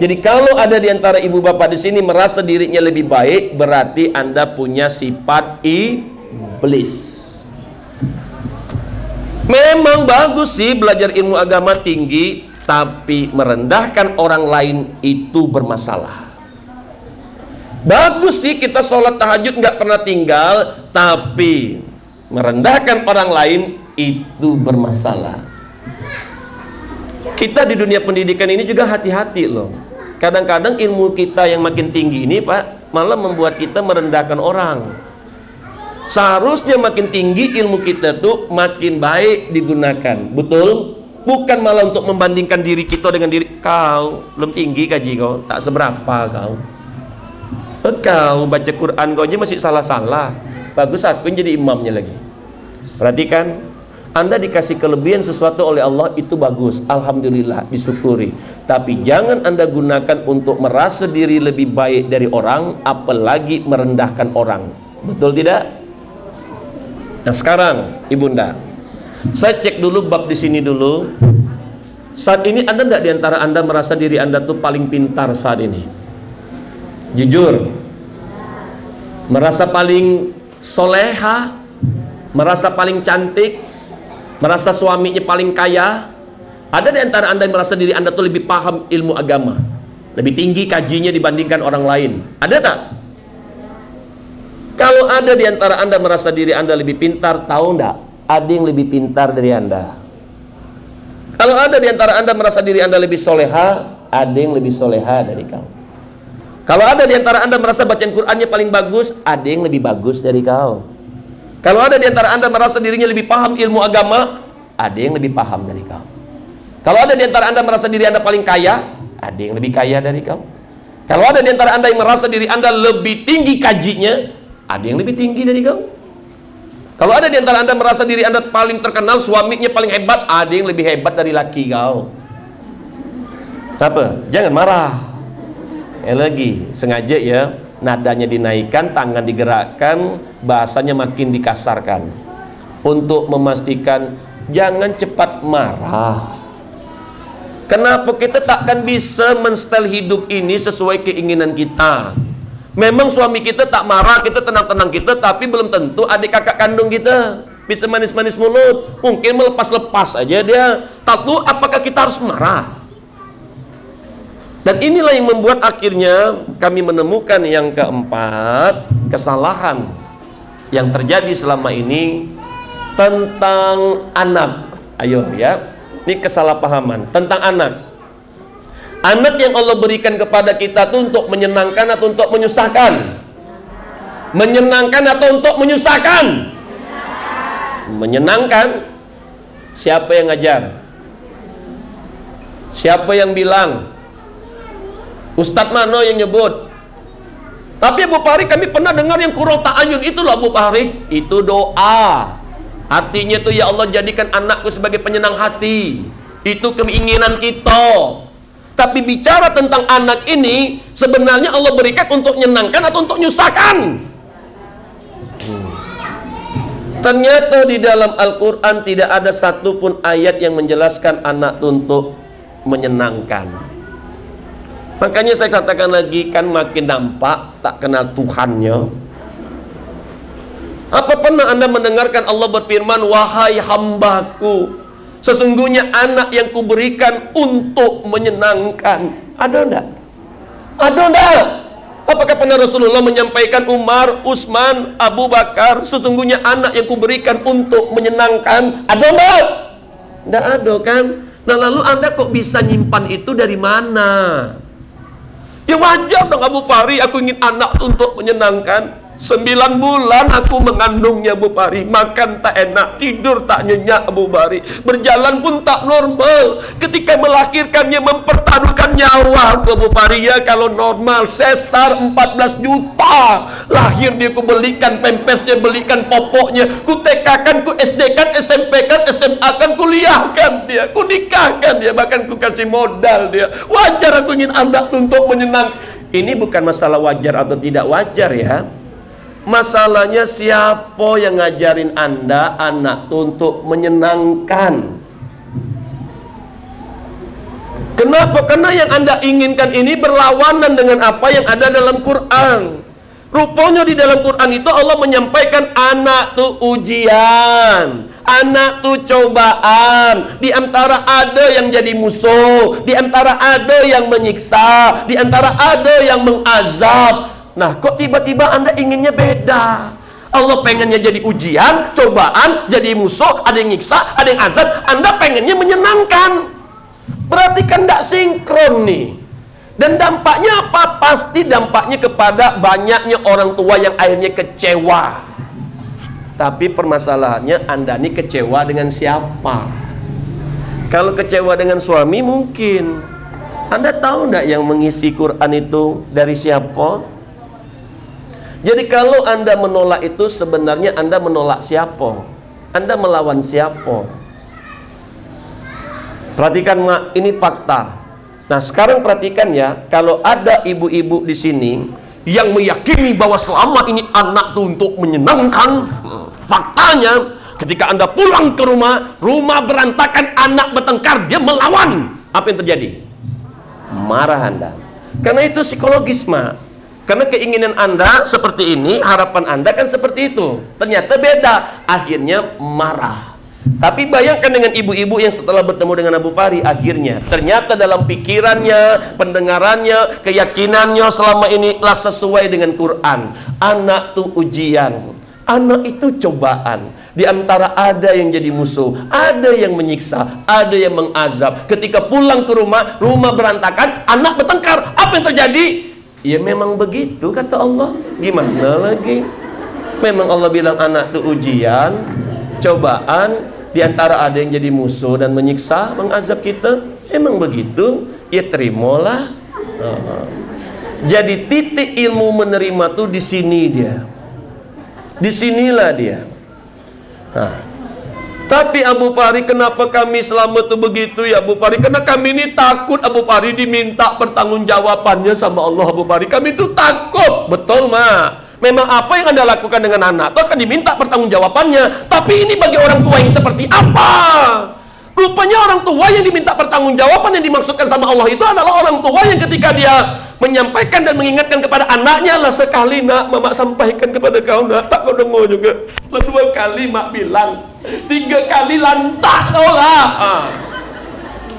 Jadi kalau ada di antara ibu bapak di sini merasa dirinya lebih baik, berarti Anda punya sifat iblis. Memang bagus sih belajar ilmu agama tinggi, tapi merendahkan orang lain itu bermasalah. Bagus sih kita sholat tahajud nggak pernah tinggal, tapi merendahkan orang lain itu bermasalah. Kita di dunia pendidikan ini juga hati-hati loh. Kadang-kadang ilmu kita yang makin tinggi ini Pak, malah membuat kita merendahkan orang. Seharusnya makin tinggi ilmu kita tuh makin baik digunakan. Betul? Bukan malah untuk membandingkan diri kita dengan diri kau. Belum tinggi gaji kau, tak seberapa kau. Kau baca Quran kau aja masih salah-salah. Bagus aku yang jadi imamnya lagi. Perhatikan, Anda dikasih kelebihan sesuatu oleh Allah, itu bagus, alhamdulillah, disyukuri. Tapi jangan Anda gunakan untuk merasa diri lebih baik dari orang, apalagi merendahkan orang. Betul tidak? Nah sekarang ibunda, saya cek dulu bab di sini dulu. Saat ini Anda tidak diantara Anda merasa diri Anda tuh paling pintar saat ini? Jujur, merasa paling soleha, merasa paling cantik, merasa suaminya paling kaya. Ada di antara Anda yang merasa diri Anda tuh lebih paham ilmu agama, lebih tinggi kajinya dibandingkan orang lain? Ada tak? Kalau ada di antara Anda merasa diri Anda lebih pintar, tahu enggak? Ada yang lebih pintar dari Anda. Kalau ada di antara Anda merasa diri Anda lebih soleha, ada yang lebih soleha dari kamu. Kalau ada di antara Anda merasa bacaan Qur'annya paling bagus, ada yang lebih bagus dari kau. Kalau ada di antara Anda merasa dirinya lebih paham ilmu agama, ada yang lebih paham dari kau. Kalau ada di antara Anda merasa diri Anda paling kaya, ada yang lebih kaya dari kau. Kalau ada di antara Anda yang merasa diri Anda lebih tinggi kajinya, ada yang lebih tinggi dari kau. Kalau ada di antara Anda merasa diri Anda paling terkenal, suaminya paling hebat, ada yang lebih hebat dari laki kau. Apa? Jangan marah. Lagi sengaja ya, nadanya dinaikkan, tangan digerakkan, bahasanya makin dikasarkan untuk memastikan jangan cepat marah. Kenapa kita takkan bisa men-style hidup ini sesuai keinginan kita? Memang suami kita tak marah, kita tenang-tenang kita, tapi belum tentu adik kakak kandung kita bisa manis-manis mulut. Mungkin melepas-lepas aja dia. Tentu apakah kita harus marah? Dan inilah yang membuat akhirnya kami menemukan yang keempat, kesalahan yang terjadi selama ini tentang anak. Ayo ya, ini kesalahpahaman tentang anak. Anak yang Allah berikan kepada kita itu untuk menyenangkan atau untuk menyusahkan? Menyenangkan atau untuk menyusahkan? Menyenangkan. Siapa yang ngajar? Siapa yang bilang? Ustadz mana yang nyebut? Tapi Abu Fahri kami pernah dengar yang kurang ta'ayun. Itulah Abu Fahri, itu doa. Artinya itu ya Allah jadikan anakku sebagai penyenang hati. Itu keinginan kita. Tapi bicara tentang anak ini, sebenarnya Allah berikan untuk menyenangkan atau untuk menyusahkan? Ternyata di dalam Al-Quran tidak ada satupun ayat yang menjelaskan anak untuk menyenangkan. Makanya saya katakan lagi, kan makin nampak tak kenal Tuhannya. Apa pernah Anda mendengarkan Allah berfirman, wahai hambaku, sesungguhnya anak yang kuberikan untuk menyenangkan? Ada enggak? Ada enggak? Apakah pernah Rasulullah menyampaikan Umar, Utsman, Abu Bakar, sesungguhnya anak yang kuberikan untuk menyenangkan? Ada enggak? Enggak ada kan? Nah lalu Anda kok bisa nyimpan itu dari mana? Ya wajar dong Abu Fahri, aku ingin anak untuk menyenangkan. 9 bulan aku mengandungnya Abu Fahri. Makan tak enak, tidur tak nyenyak Abu Fahri. Berjalan pun tak normal. Ketika melahirkannya mempertaruhkan nyawa Abu Fahri. Ya kalau normal sesar 14 juta. Lahir dia ku belikan pempesnya, belikan popoknya. Ku TK-kan, ku SD-kan, SMP-kan, SMA-kan, kuliahkan dia. Ku nikahkan dia, bahkan ku kasih modal dia. Wajar aku ingin anak untuk menyenang. Ini bukan masalah wajar atau tidak wajar ya. Masalahnya siapa yang ngajarin Anda anak untuk menyenangkan? Kenapa? Karena yang Anda inginkan ini berlawanan dengan apa yang ada dalam Quran. Rupanya di dalam Quran itu Allah menyampaikan anak tuh ujian, anak tuh cobaan. Di antara ada yang jadi musuh, di antara ada yang menyiksa, di antara ada yang mengazab. Nah, kok tiba-tiba Anda inginnya beda? Allah pengennya jadi ujian, cobaan, jadi musuh, ada yang nyiksa, ada yang azab. Anda pengennya menyenangkan. Berarti kan tidak sinkron nih. Dan dampaknya apa? Pasti dampaknya kepada banyaknya orang tua yang akhirnya kecewa. Tapi permasalahannya Anda ini kecewa dengan siapa? Kalau kecewa dengan suami mungkin. Anda tahu enggak yang mengisi Quran itu dari siapa? Jadi kalau Anda menolak itu sebenarnya Anda menolak siapa? Anda melawan siapa? Perhatikan mak, ini fakta. Nah sekarang perhatikan ya, kalau ada ibu-ibu di sini yang meyakini bahwa selama ini anak itu untuk menyenangkan, faktanya ketika Anda pulang ke rumah, rumah berantakan, anak bertengkar, dia melawan. Apa yang terjadi? Marah Anda. Karena itu psikologis mak. Karena keinginan Anda seperti ini, harapan Anda kan seperti itu. Ternyata beda, akhirnya marah. Tapi bayangkan dengan ibu-ibu yang setelah bertemu dengan Abu Fahri, akhirnya ternyata dalam pikirannya, pendengarannya, keyakinannya selama ini lah sesuai dengan Quran. Anak itu ujian, anak itu cobaan. Di antara ada yang jadi musuh, ada yang menyiksa, ada yang mengazab. Ketika pulang ke rumah, rumah berantakan, anak bertengkar. Apa yang terjadi? Ya memang begitu kata Allah. Gimana lagi? Memang Allah bilang anak itu ujian, cobaan. Di antara ada yang jadi musuh dan menyiksa, mengazab kita. Emang begitu? Ya terimalah. Jadi titik ilmu menerima tuh di sini dia. Disinilah dia. Tapi Abu Fahri, kenapa kami selama itu begitu ya Abu Fahri? Karena kami ini takut Abu Fahri diminta pertanggungjawabannya sama Allah Abu Fahri. Kami itu takut. Betul mak. Memang apa yang Anda lakukan dengan anak itu akan diminta pertanggungjawabannya. Tapi ini bagi orang tua yang seperti apa? Rupanya orang tua yang diminta pertanggungjawaban yang dimaksudkan sama Allah itu adalah orang tua yang ketika dia menyampaikan dan mengingatkan kepada anaknya, lah sekali nak mama sampaikan kepada kau nak, tak kau dengar juga. Lah 2 kali mak bilang, 3 kali lantak kau lah.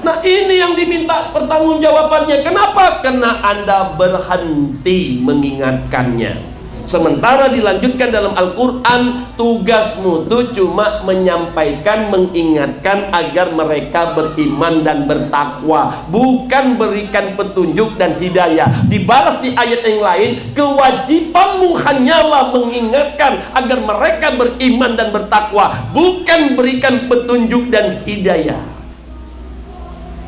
Nah ini yang diminta pertanggungjawabannya. Kenapa? Karena Anda berhenti mengingatkannya. Sementara dilanjutkan dalam Al-Quran, tugasmu itu cuma menyampaikan, mengingatkan agar mereka beriman dan bertakwa, bukan berikan petunjuk dan hidayah. Dibalas di ayat yang lain, kewajibanmu hanyalah mengingatkan agar mereka beriman dan bertakwa, bukan berikan petunjuk dan hidayah.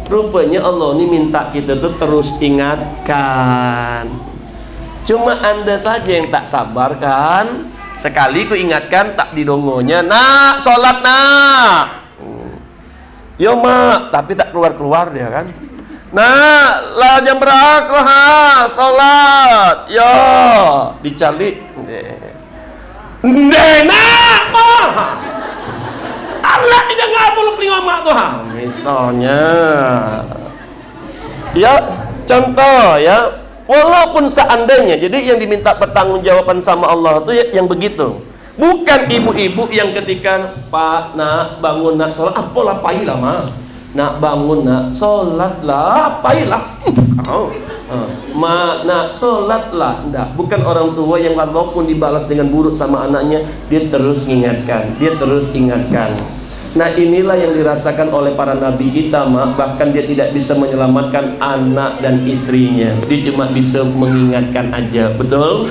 Rupanya Allah ini minta kita tuh terus ingatkan. Cuma Anda saja yang tak sabar kan. Sekali ku ingatkan tak didongonya, nak sholat nak. Yo mak, tapi tak keluar-keluar dia kan. Nak lah jam berapa ha sholat. Yo dicalik. Nak mah. Allah tidak ngabul pelingga mak tuh ha. Misalnya. Ya contoh ya. Walaupun seandainya, jadi yang diminta pertanggungjawaban sama Allah itu yang begitu. Bukan ibu-ibu yang ketika Pak nak bangun nak sholat, apalah pailah mak. Nak bangun nak sholat lah, pailah. Mak nak sholat lah. Enggak, bukan orang tua yang walaupun dibalas dengan buruk sama anaknya, dia terus mengingatkan, dia terus ingatkan. Nah inilah yang dirasakan oleh para nabi kita mak. Bahkan dia tidak bisa menyelamatkan anak dan istrinya, dia cuma bisa mengingatkan aja. Betul?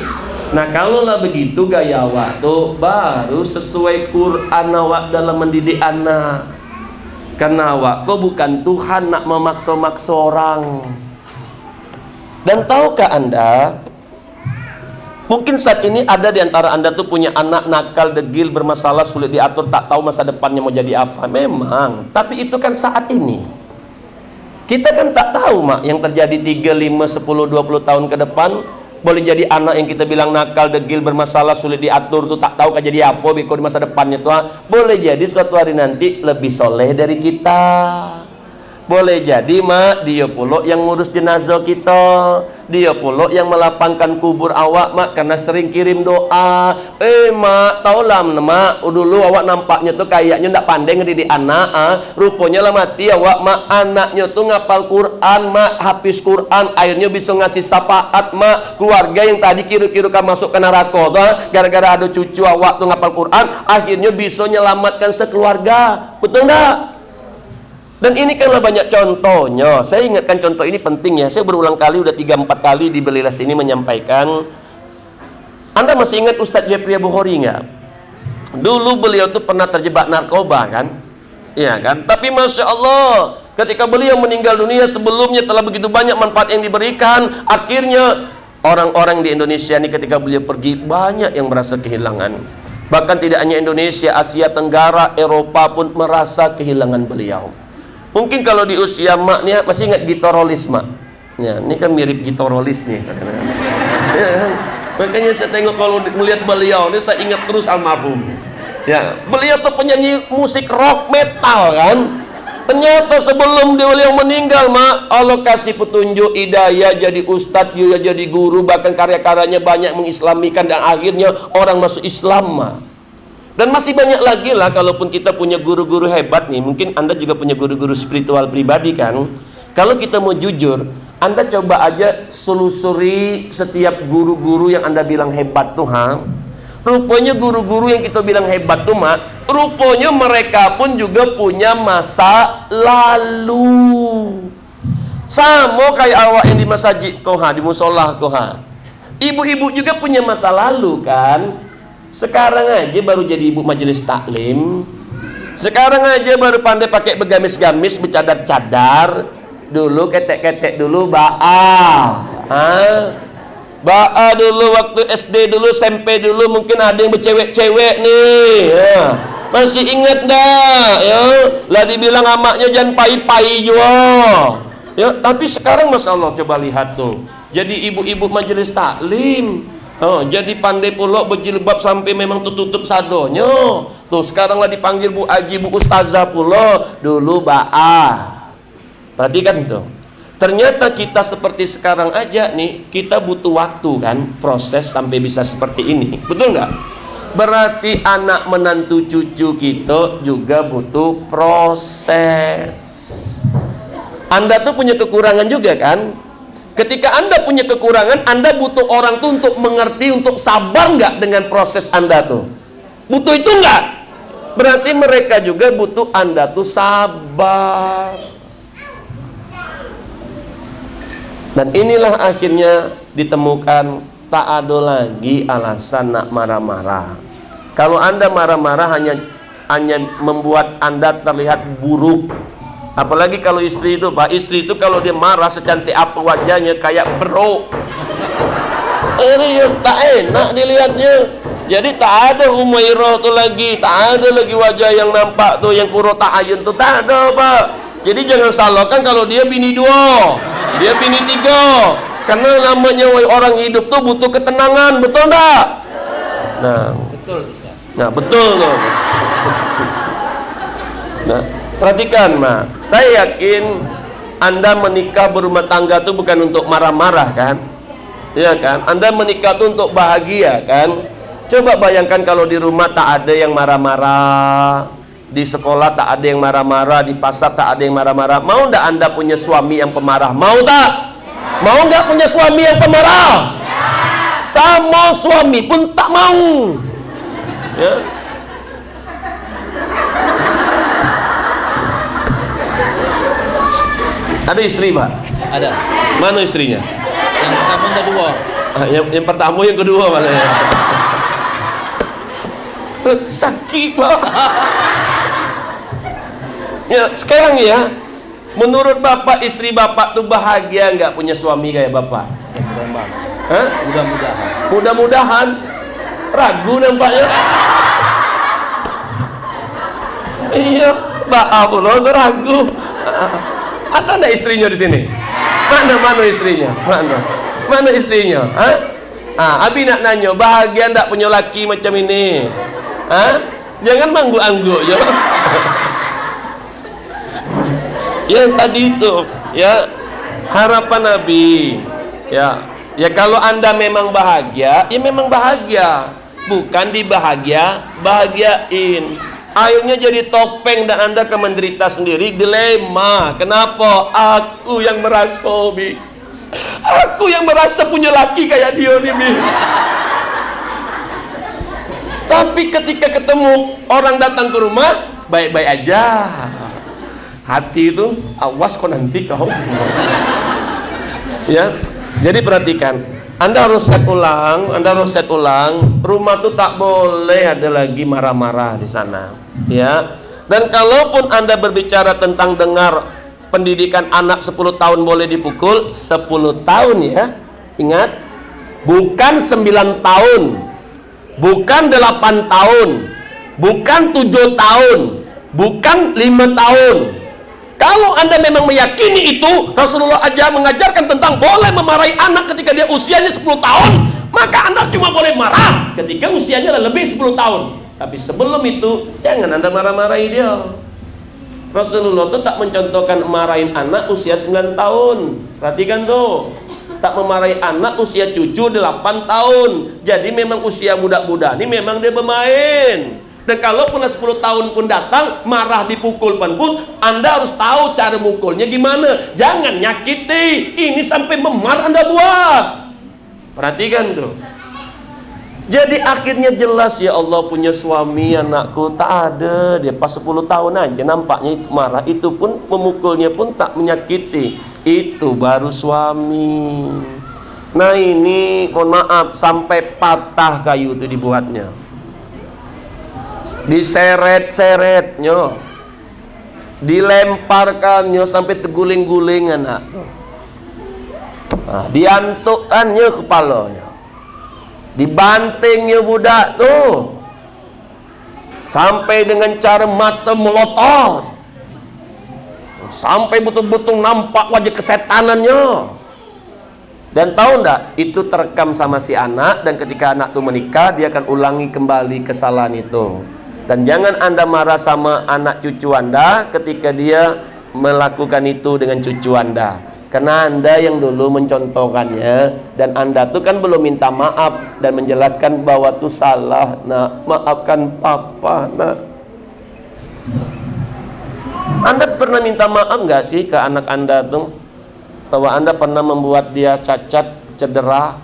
Nah kalaulah begitu gaya awak tuh baru sesuai Quran awak dalam mendidik anak. Karena awak kok bukan Tuhan nak memaksa-maksa orang. Dan tahukah Anda, mungkin saat ini ada di antara Anda tuh punya anak nakal, degil, bermasalah, sulit diatur, tak tahu masa depannya mau jadi apa. Memang, tapi itu kan saat ini. Kita kan tak tahu mak yang terjadi 3, 5, 10, 20 tahun ke depan. Boleh jadi anak yang kita bilang nakal, degil, bermasalah, sulit diatur tuh tak tahu kan jadi apa biko di masa depannya tuh. Boleh jadi suatu hari nanti lebih soleh dari kita. Boleh jadi mak dia pula yang ngurus jenazah kita, dia pula yang melapangkan kubur awak mak, karena sering kirim doa. Mak taulah mak, dulu awak nampaknya tuh kayaknya ndak pandai ngedidik anak, rupanya lah mati awak mak, anaknya tuh ngapal Quran mak, hafiz Quran, akhirnya bisa ngasih syafaat mak. Keluarga yang tadi kira-kira kan masuk ke neraka tuh, gara-gara ada cucu awak tuh ngapal Quran, akhirnya bisa nyelamatkan sekeluarga. Betul ndak? Dan ini kanlah banyak contohnya. Saya ingatkan contoh ini penting ya. Saya berulang kali, udah 3-4 kali di Belilas ini menyampaikan. Anda masih ingat Ustadz Jeffrey Bukhari nggak? Dulu beliau tuh pernah terjebak narkoba kan. Ya kan? Tapi Masya Allah, ketika beliau meninggal dunia, sebelumnya telah begitu banyak manfaat yang diberikan. Akhirnya orang-orang di Indonesia ini ketika beliau pergi, banyak yang merasa kehilangan. Bahkan tidak hanya Indonesia, Asia Tenggara, Eropa pun merasa kehilangan beliau. Mungkin kalau di usia mak nih, masih ingat Gitorolis mak? Ya, ini kan mirip Gitorolis nih. Ya, makanya saya tengok kalau melihat beliau ini, saya ingat terus almarhum. Ya, beliau tuh penyanyi musik rock metal kan. Ternyata sebelum beliau meninggal, mak, Allah kasih petunjuk hidayah, jadi ustadz juga, jadi guru, bahkan karya-karyanya banyak mengislamikan dan akhirnya orang masuk Islam, mak. Dan masih banyak lagi lah, kalaupun kita punya guru-guru hebat nih, mungkin Anda juga punya guru-guru spiritual pribadi kan. Kalau kita mau jujur, Anda coba aja selusuri setiap guru-guru yang Anda bilang hebat tuh, rupanya guru-guru yang kita bilang hebat tuh, mak, rupanya mereka pun juga punya masa lalu. Sama kayak awak yang di masjid Koha, di musolah Koha. Ibu-ibu juga punya masa lalu kan. Sekarang aja baru jadi ibu majelis taklim. Sekarang aja baru pandai pakai begamis-gamis, bercadar-cadar. Dulu ketek-ketek dulu ba'a. Ba'a dulu waktu SD dulu, SMP dulu, mungkin ada yang bercewek-cewek nih ya. Masih ingat dah ya, lah dibilang amaknya jangan pai-pai juga ya. Tapi sekarang Masya Allah, coba lihat tuh, jadi ibu-ibu majelis taklim, jadi pandai pula berjilbab sampai memang tutup sadonya tuh. Sekarang lah dipanggil Bu Aji, Bu Ustazah pula. Dulu Ba'a. Perhatikan tuh, ternyata kita seperti sekarang aja nih, kita butuh waktu kan, proses sampai bisa seperti ini, betul nggak? Berarti anak menantu cucu kita juga butuh proses. Anda tuh punya kekurangan juga kan? Ketika Anda punya kekurangan, Anda butuh orang tuh untuk mengerti, untuk sabar nggak dengan proses Anda tuh? Butuh itu nggak? Berarti mereka juga butuh Anda tuh sabar. Dan inilah akhirnya ditemukan tak ada lagi alasan nak marah-marah. Kalau Anda marah-marah hanya membuat Anda terlihat buruk. Apalagi kalau istri itu, Pak, istri itu kalau dia marah secantik apa wajahnya kayak bro. Tak enak dilihatnya. Jadi tak ada Humairah tuh lagi, tak ada lagi wajah yang nampak tuh, yang kurota ayun tuh tak ada, Pak. Jadi jangan salahkan kalau dia bini dua, dia bini tiga. Karena namanya orang hidup tuh butuh ketenangan, betul enggak? Nah, betul, Ustaz. Nah, betul tuh. Nah, perhatikan, Mak. Saya yakin Anda menikah berumah tangga tuh bukan untuk marah-marah kan? Iya kan? Anda menikah tuh untuk bahagia kan? Coba bayangkan kalau di rumah tak ada yang marah-marah, di sekolah tak ada yang marah-marah, di pasar tak ada yang marah-marah. Mau ndak Anda punya suami yang pemarah? Mau tak? Mau nggak punya suami yang pemarah? Sama suami pun tak mau. Ya. Ada istri, Pak? Ada. Mana istrinya? Yang pertama, yang kedua. Yang pertama, yang kedua mana ya? Sakit, Pak. Ya, sekarang ya, menurut Bapak, istri Bapak tuh bahagia nggak punya suami kayak Bapak? Hah? Mudah-mudahan. Mudah-mudahan. Ragu nampaknya. Iya, Bapak pula ragu. Ada nggak istrinya di sini? Mana istrinya? Mana istrinya? Hah? Abi nak nanya, bahagia ndak punya laki macam ini? Hah? Jangan manggu-anggu ya. Yang tadi itu ya, harapan Nabi ya kalau Anda memang bahagia, ya memang bahagia, bukan bahagiain. Akhirnya jadi topeng dan Anda ke menderita sendiri, dilema. Kenapa? Aku yang merasa, Bi. Aku yang merasa punya laki kayak dia nih, Bi. Tapi ketika ketemu orang datang ke rumah, baik-baik aja. Hati itu, awas kok nanti kau. Ya, jadi perhatikan. Anda harus set ulang. Rumah tuh tak boleh ada lagi marah-marah di sana. Ya, Dan kalaupun Anda berbicara tentang dengar pendidikan anak 10 tahun boleh dipukul, 10 tahun ya. Ingat, bukan 9 tahun, bukan 8 tahun, bukan 7 tahun, bukan 5 tahun. Kalau Anda memang meyakini itu, Rasulullah aja mengajarkan tentang boleh memarahi anak ketika dia usianya 10 tahun, maka Anda cuma boleh marah ketika usianya lebih 10 tahun. Tapi sebelum itu, jangan Anda marah-marahi dia. Rasulullah itu tak mencontohkan marahin anak usia 9 tahun. Perhatikan tuh. Tak memarahi anak usia cucu 8 tahun. Jadi memang usia budak-budak ini memang dia bermain. Dan kalau pun 10 tahun pun datang, marah dipukul pun Anda harus tahu cara mukulnya gimana. Jangan nyakiti. Ini sampai memar Anda buat. Perhatikan tuh. Jadi akhirnya jelas, ya Allah punya suami anakku tak ada. Dia pas 10 tahun aja nampaknya itu marah. Itu pun memukulnya pun tak menyakiti. Itu baru suami. Nah ini mohon maaf sampai patah kayu itu dibuatnya. Diseret-seretnya, dilemparkannya sampai terguling-guling anak. Nah, diantukkannya kepalanya, dibantingnya budak tuh sampai dengan cara mata melotot, sampai betul-betul nampak wajah kesetanannya. Dan tahu enggak, itu terekam sama si anak, dan ketika anak itu menikah, dia akan ulangi kembali kesalahan itu. Dan jangan Anda marah sama anak cucu Anda ketika dia melakukan itu dengan cucu Anda. Karena Anda yang dulu mencontohkannya, dan Anda tuh kan belum minta maaf dan menjelaskan bahwa itu salah. Nah, maafkan papa, nak. Anda pernah minta maaf nggak sih ke anak Anda tuh? Bahwa Anda pernah membuat dia cacat, cedera,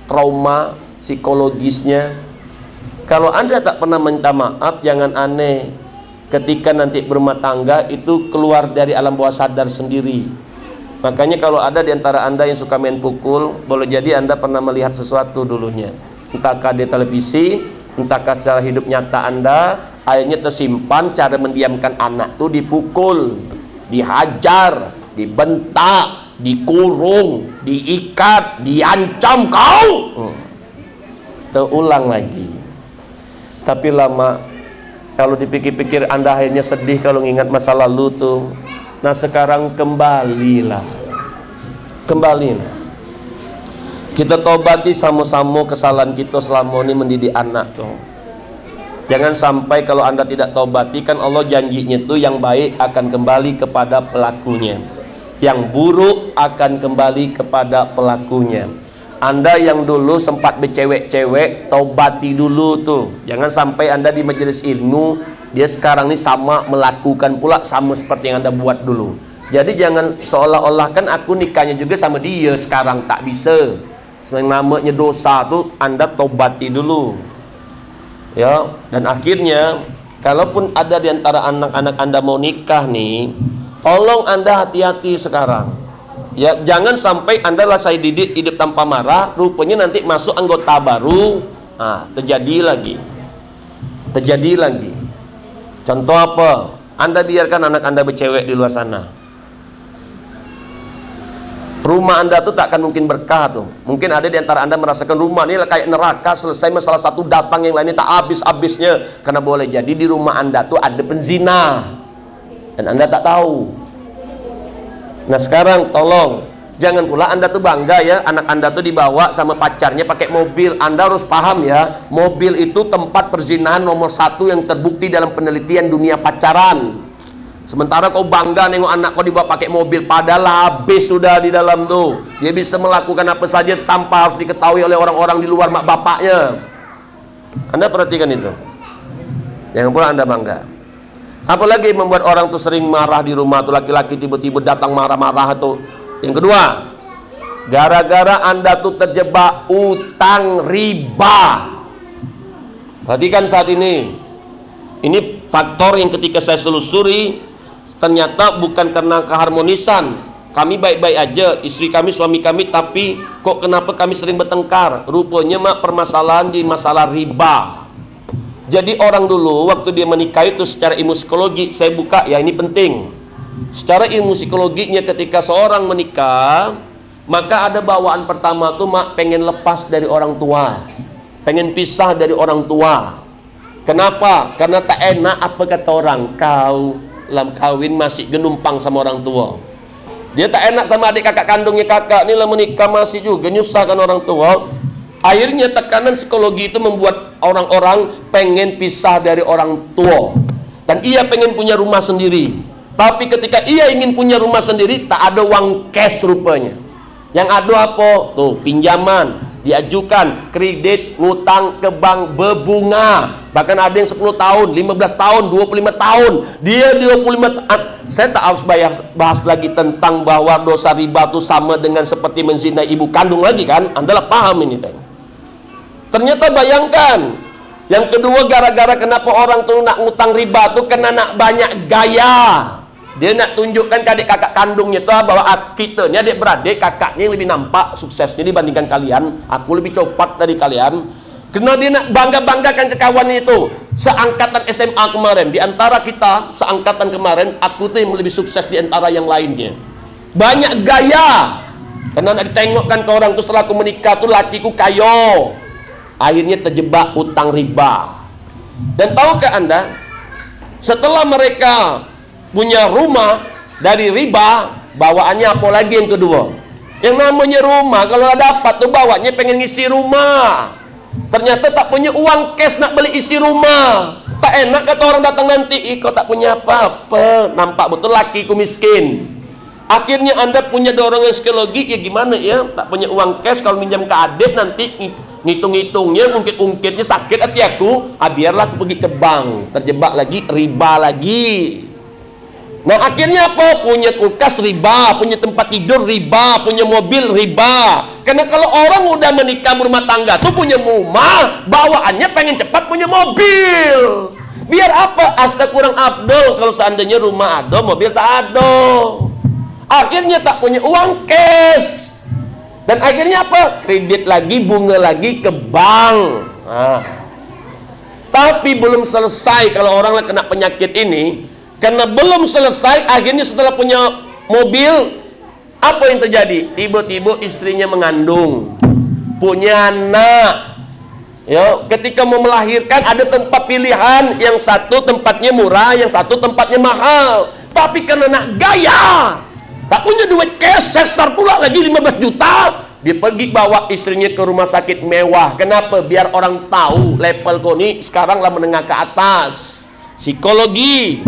trauma psikologisnya. Kalau Anda tak pernah minta maaf, jangan aneh ketika nanti berumah tangga itu keluar dari alam bawah sadar sendiri. Makanya kalau ada di antara Anda yang suka main pukul, boleh jadi Anda pernah melihat sesuatu dulunya. Entahkah di televisi, entahkah secara hidup nyata Anda, akhirnya tersimpan cara mendiamkan anak itu dipukul, dihajar, dibentak, dikurung, diikat, diancam kau. Terulang lagi. Tapi lama, kalau dipikir-pikir Anda akhirnya sedih kalau ingat masa lalu tuh. Nah sekarang kembalilah. Kembalilah. Kita tobati sama-sama kesalahan kita selama ini mendidik anak tuh. Jangan sampai kalau Anda tidak tobati, kan Allah janjinya tuh yang baik akan kembali kepada pelakunya, yang buruk akan kembali kepada pelakunya. Anda yang dulu sempat bercewek-cewek, tobati dulu tuh. Jangan sampai Anda di majelis ilmu, dia sekarang ini sama melakukan pula sama seperti yang Anda buat dulu. Jadi jangan seolah-olah kan aku nikahnya juga sama dia sekarang, tak bisa. Sebenarnya namanya dosa tuh Anda tobati dulu. Ya, dan akhirnya kalaupun ada di antara anak-anak Anda mau nikah nih, tolong Anda hati-hati sekarang. Ya, jangan sampai Anda lah saya didik hidup tanpa marah, rupanya nanti masuk anggota baru, terjadi lagi. Terjadi lagi. Contoh apa? Anda biarkan anak Anda bercewek di luar sana. Rumah Anda tuh tak akan mungkin berkah tuh. Mungkin ada di antara Anda merasakan rumah ini kayak neraka, selesai masalah satu datang yang lainnya tak habis-habisnya. Karena boleh jadi di rumah Anda tuh ada penzina dan Anda tak tahu. Nah sekarang tolong jangan pula Anda tuh bangga ya anak Anda tuh dibawa sama pacarnya pakai mobil. Anda harus paham ya, mobil itu tempat perzinahan nomor 1 yang terbukti dalam penelitian dunia pacaran. Sementara kau bangga nengok anak kau dibawa pakai mobil, padahal habis sudah di dalam tuh. Dia bisa melakukan apa saja tanpa harus diketahui oleh orang-orang di luar mak bapaknya. Anda perhatikan itu. Jangan pula Anda bangga. Apalagi membuat orang tuh sering marah di rumah tuh, laki-laki tiba-tiba datang marah-marah tuh. Yang kedua, gara-gara Anda tuh terjebak utang riba. Perhatikan saat ini. Ini faktor yang ketika saya telusuri, ternyata bukan karena keharmonisan. Kami baik-baik aja, istri kami, suami kami, tapi kok kenapa kami sering bertengkar? Rupanya mak permasalahan di masalah riba. Jadi orang dulu waktu dia menikah itu secara ilmu psikologi, saya buka ya, ini penting. Secara ilmu psikologinya ketika seorang menikah, maka ada bawaan pertama tuh pengen lepas dari orang tua, pengen pisah dari orang tua. Kenapa? Karena tak enak apa kata orang, kau lam kawin masih genumpang sama orang tua. Dia tak enak sama adik kakak kandungnya kakak, ini lah menikah masih juga nyusahkan orang tua. Akhirnya tekanan psikologi itu membuat orang-orang pengen pisah dari orang tua. Dan ia pengen punya rumah sendiri. Tapi ketika ia ingin punya rumah sendiri, tak ada uang cash rupanya. Yang ada apa? Tuh, pinjaman, diajukan, kredit, ngutang ke bank berbunga. Bahkan ada yang 10 tahun, 15 tahun, 25 tahun. Dia 25 tahun. Saya tak harus bahas lagi tentang bahwa dosa riba itu sama dengan seperti menzinai ibu kandung lagi kan? Anda lah paham ini. Ternyata bayangkan, yang kedua gara-gara kenapa orang tuh nak ngutang riba tuh karena nak banyak gaya. Dia nak tunjukkan ke adik kakak kandungnya tuh bahwa kita ini adik beradik, kakaknya yang lebih nampak suksesnya dibandingkan kalian, aku lebih cepat dari kalian. Karena dia nak bangga-banggakan ke kawannya itu. Seangkatan SMA kemarin, di antara kita seangkatan kemarin, aku tuh yang lebih sukses di antara yang lainnya. Banyak gaya. Karena nak ditengokkan ke orang tuh setelah aku menikah tuh lakiku kayo. Akhirnya terjebak utang riba. Dan tahukah Anda, setelah mereka punya rumah dari riba, bawaannya apa lagi yang kedua? Yang namanya rumah, kalau dapat tuh bawanya pengen ngisi rumah. Ternyata tak punya uang cash nak beli isi rumah. Tak enak kata orang datang nanti, kau tak punya apa-apa. Nampak betul lakiku miskin. Akhirnya Anda punya dorongan psikologi, ya gimana ya, tak punya uang cash, kalau minjam ke adik nanti ngitung-ngitungnya, ungkit-ungkitnya sakit hati aku. Biarlah aku pergi ke bank, terjebak lagi, riba lagi. Nah akhirnya apa? Punya kulkas riba, punya tempat tidur riba, punya mobil riba. Karena kalau orang udah menikah berumah tangga tuh punya rumah, bawaannya pengen cepat punya mobil. Biar apa? Asa kurang abdol kalau seandainya rumah ada, mobil tak ada. Akhirnya tak punya uang cash. Dan akhirnya apa? Kredit lagi, bunga lagi ke bank. Nah. Tapi belum selesai kalau orang kena penyakit ini. Karena belum selesai, akhirnya setelah punya mobil, apa yang terjadi? Tiba-tiba istrinya mengandung, punya anak. Ya, ketika mau melahirkan ada tempat pilihan, yang satu tempatnya murah, yang satu tempatnya mahal. Tapi karena nak gaya, tak punya duit cash, sesar pula lagi 15 juta. Dia pergi bawa istrinya ke rumah sakit mewah. Kenapa? Biar orang tahu level kau ini sekarang lah menengah ke atas. Psikologi.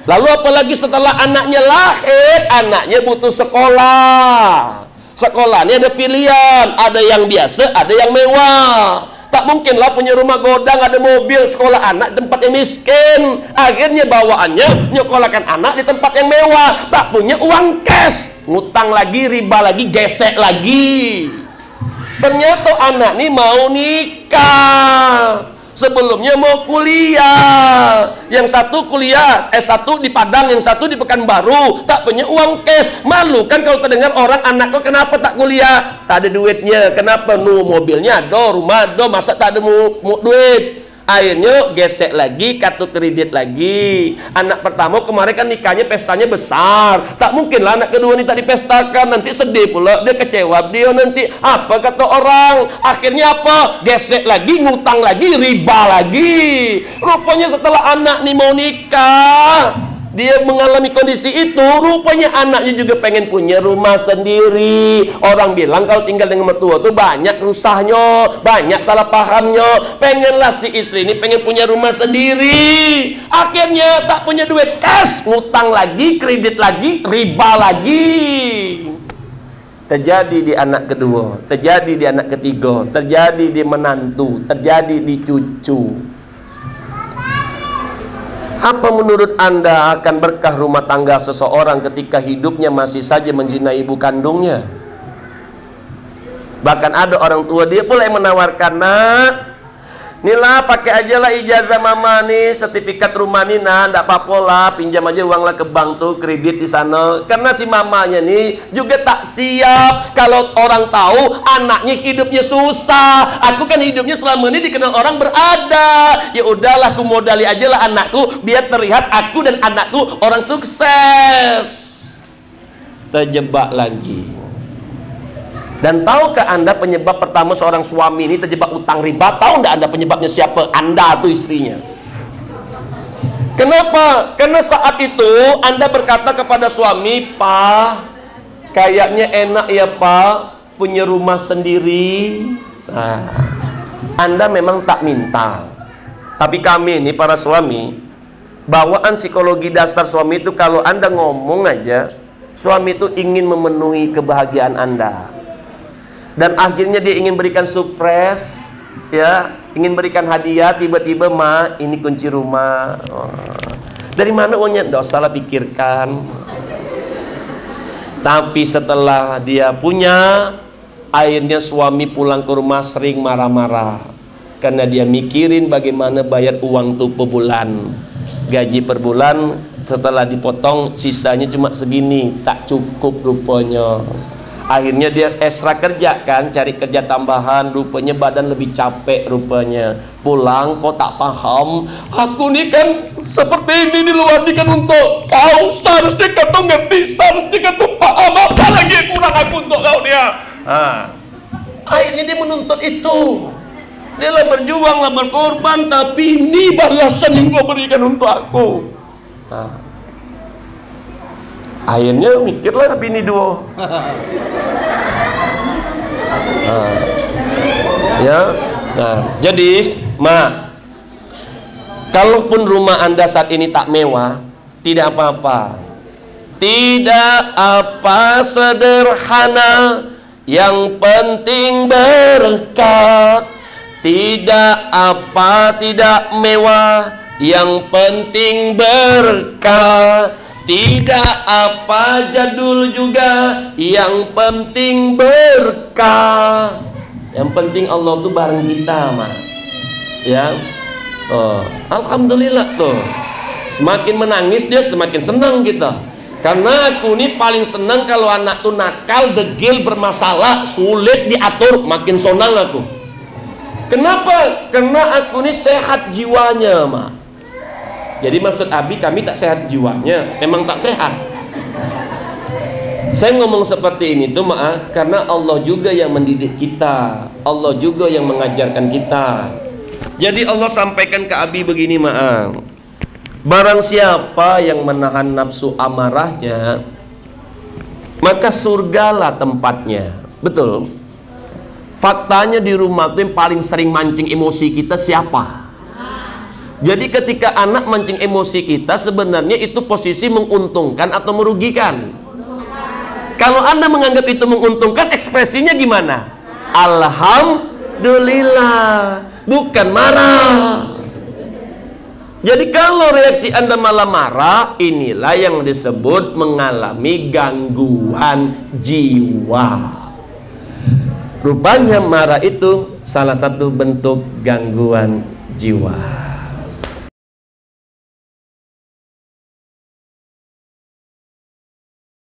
Lalu apalagi setelah anaknya lahir, anaknya butuh sekolah. Sekolah ini ada pilihan, ada yang biasa, ada yang mewah. Tak mungkinlah punya rumah godang, ada mobil, sekolah anak di tempat yang miskin. Akhirnya bawaannya nyekolahkan anak di tempat yang mewah. Tak punya uang cash, ngutang lagi, riba lagi, gesek lagi. Ternyata anak ini mau nikah. Sebelumnya mau kuliah. Yang satu kuliah S1 di Padang, yang satu di Pekanbaru. Tak punya uang cash. Malu kan kalau terdengar orang, anak kau kenapa tak kuliah? Tak ada duitnya. Kenapa? Mobilnya ada, rumah ada, masa tak ada duit? Akhirnya gesek lagi, kartu kredit lagi. Anak pertama kemarin kan nikahnya pestanya besar. Tak mungkin lah anak kedua ini tak dipestakan. Nanti sedih pula, dia kecewa dia nanti. Apa kata orang? Akhirnya apa? Gesek lagi, ngutang lagi, riba lagi. Rupanya setelah anak nih mau nikah, dia mengalami kondisi itu, rupanya anaknya juga pengen punya rumah sendiri. Orang bilang kalau tinggal dengan mertua tuh banyak rusahnya, banyak salah pahamnya. Pengenlah si istri ini pengen punya rumah sendiri. Akhirnya tak punya duit cash, ngutang lagi, kredit lagi, riba lagi. Terjadi di anak kedua, terjadi di anak ketiga, terjadi di menantu, terjadi di cucu. Apa menurut Anda akan berkah rumah tangga seseorang ketika hidupnya masih saja menzinai ibu kandungnya? Bahkan ada orang tua dia pula yang menawarkan, nak, Inilah pakai aja lah ijazah mama nih, sertifikat rumah nih, nah ndak apa-apa lah, pinjam aja uang lah ke bank tuh, kredit di sana. Karena si mamanya nih juga tak siap kalau orang tahu anaknya hidupnya susah. Aku kan hidupnya selama ini dikenal orang berada. Ya udahlah, aku modali aja lah anakku biar terlihat aku dan anakku orang sukses. Terjebak lagi. Dan tahukah Anda penyebab pertama seorang suami ini terjebak utang riba? Tahu enggak Anda penyebabnya siapa? Anda atau istrinya. Kenapa? Karena saat itu Anda berkata kepada suami, "Pak, kayaknya enak ya Pak, punya rumah sendiri." Nah, Anda memang tak minta. Tapi kami ini para suami, bawaan psikologi dasar suami itu kalau Anda ngomong aja, suami itu ingin memenuhi kebahagiaan Anda. Dan akhirnya dia ingin berikan surprise, ya, ingin berikan hadiah. Tiba-tiba, "Ma, ini kunci rumah." Oh. Dari mana uangnya? Nggak usah lah pikirkan. Tapi setelah dia punya, akhirnya suami pulang ke rumah sering marah-marah karena dia mikirin bagaimana bayar uang tuh per bulan. Gaji per bulan setelah dipotong sisanya cuma segini, tak cukup rupanya. Akhirnya dia ekstra kerja kan, cari kerja tambahan, rupanya badan lebih capek rupanya. Pulang kok tak paham, aku nih kan seperti ini di luar ini kan untuk kau, seharusnya kau tuh ngerti, seharusnya kau tuh paham, apa lagi yang kurang aku untuk kau dia. Akhirnya dia menuntut itu. Dia lah berjuang, lah berkorban, tapi ini balasan yang kau berikan untuk aku. Akhirnya mikirlah bini dua. Jadi, Ma, kalaupun rumah Anda saat ini tak mewah, tidak apa-apa. Tidak apa, sederhana, yang penting berkat. Tidak apa, tidak mewah, yang penting berkat. Tidak apa, jadul juga, yang penting berkah. Yang penting Allah tuh bareng kita, Mak. Ya. Alhamdulillah tuh. Semakin menangis dia semakin senang kita. Karena aku ini paling senang kalau anak tuh nakal, degil, bermasalah, sulit diatur, makin senang aku. Kenapa? Karena aku ini sehat jiwanya, Mak. Jadi maksud Abi, kami tak sehat jiwanya, memang tak sehat. Saya ngomong seperti ini tuh maaf, karena Allah juga yang mendidik kita, Allah juga yang mengajarkan kita. Jadi Allah sampaikan ke Abi begini, maaf. Barang siapa yang menahan nafsu amarahnya, maka surgalah tempatnya. Betul. Faktanya di rumah tuh yang paling sering mancing emosi kita siapa? Jadi ketika anak mancing emosi kita, sebenarnya itu posisi menguntungkan atau merugikan? Kalau Anda menganggap itu menguntungkan, ekspresinya gimana? Alhamdulillah, bukan marah. Jadi kalau reaksi Anda malah marah, inilah yang disebut mengalami gangguan jiwa. Rupanya marah itu salah satu bentuk gangguan jiwa.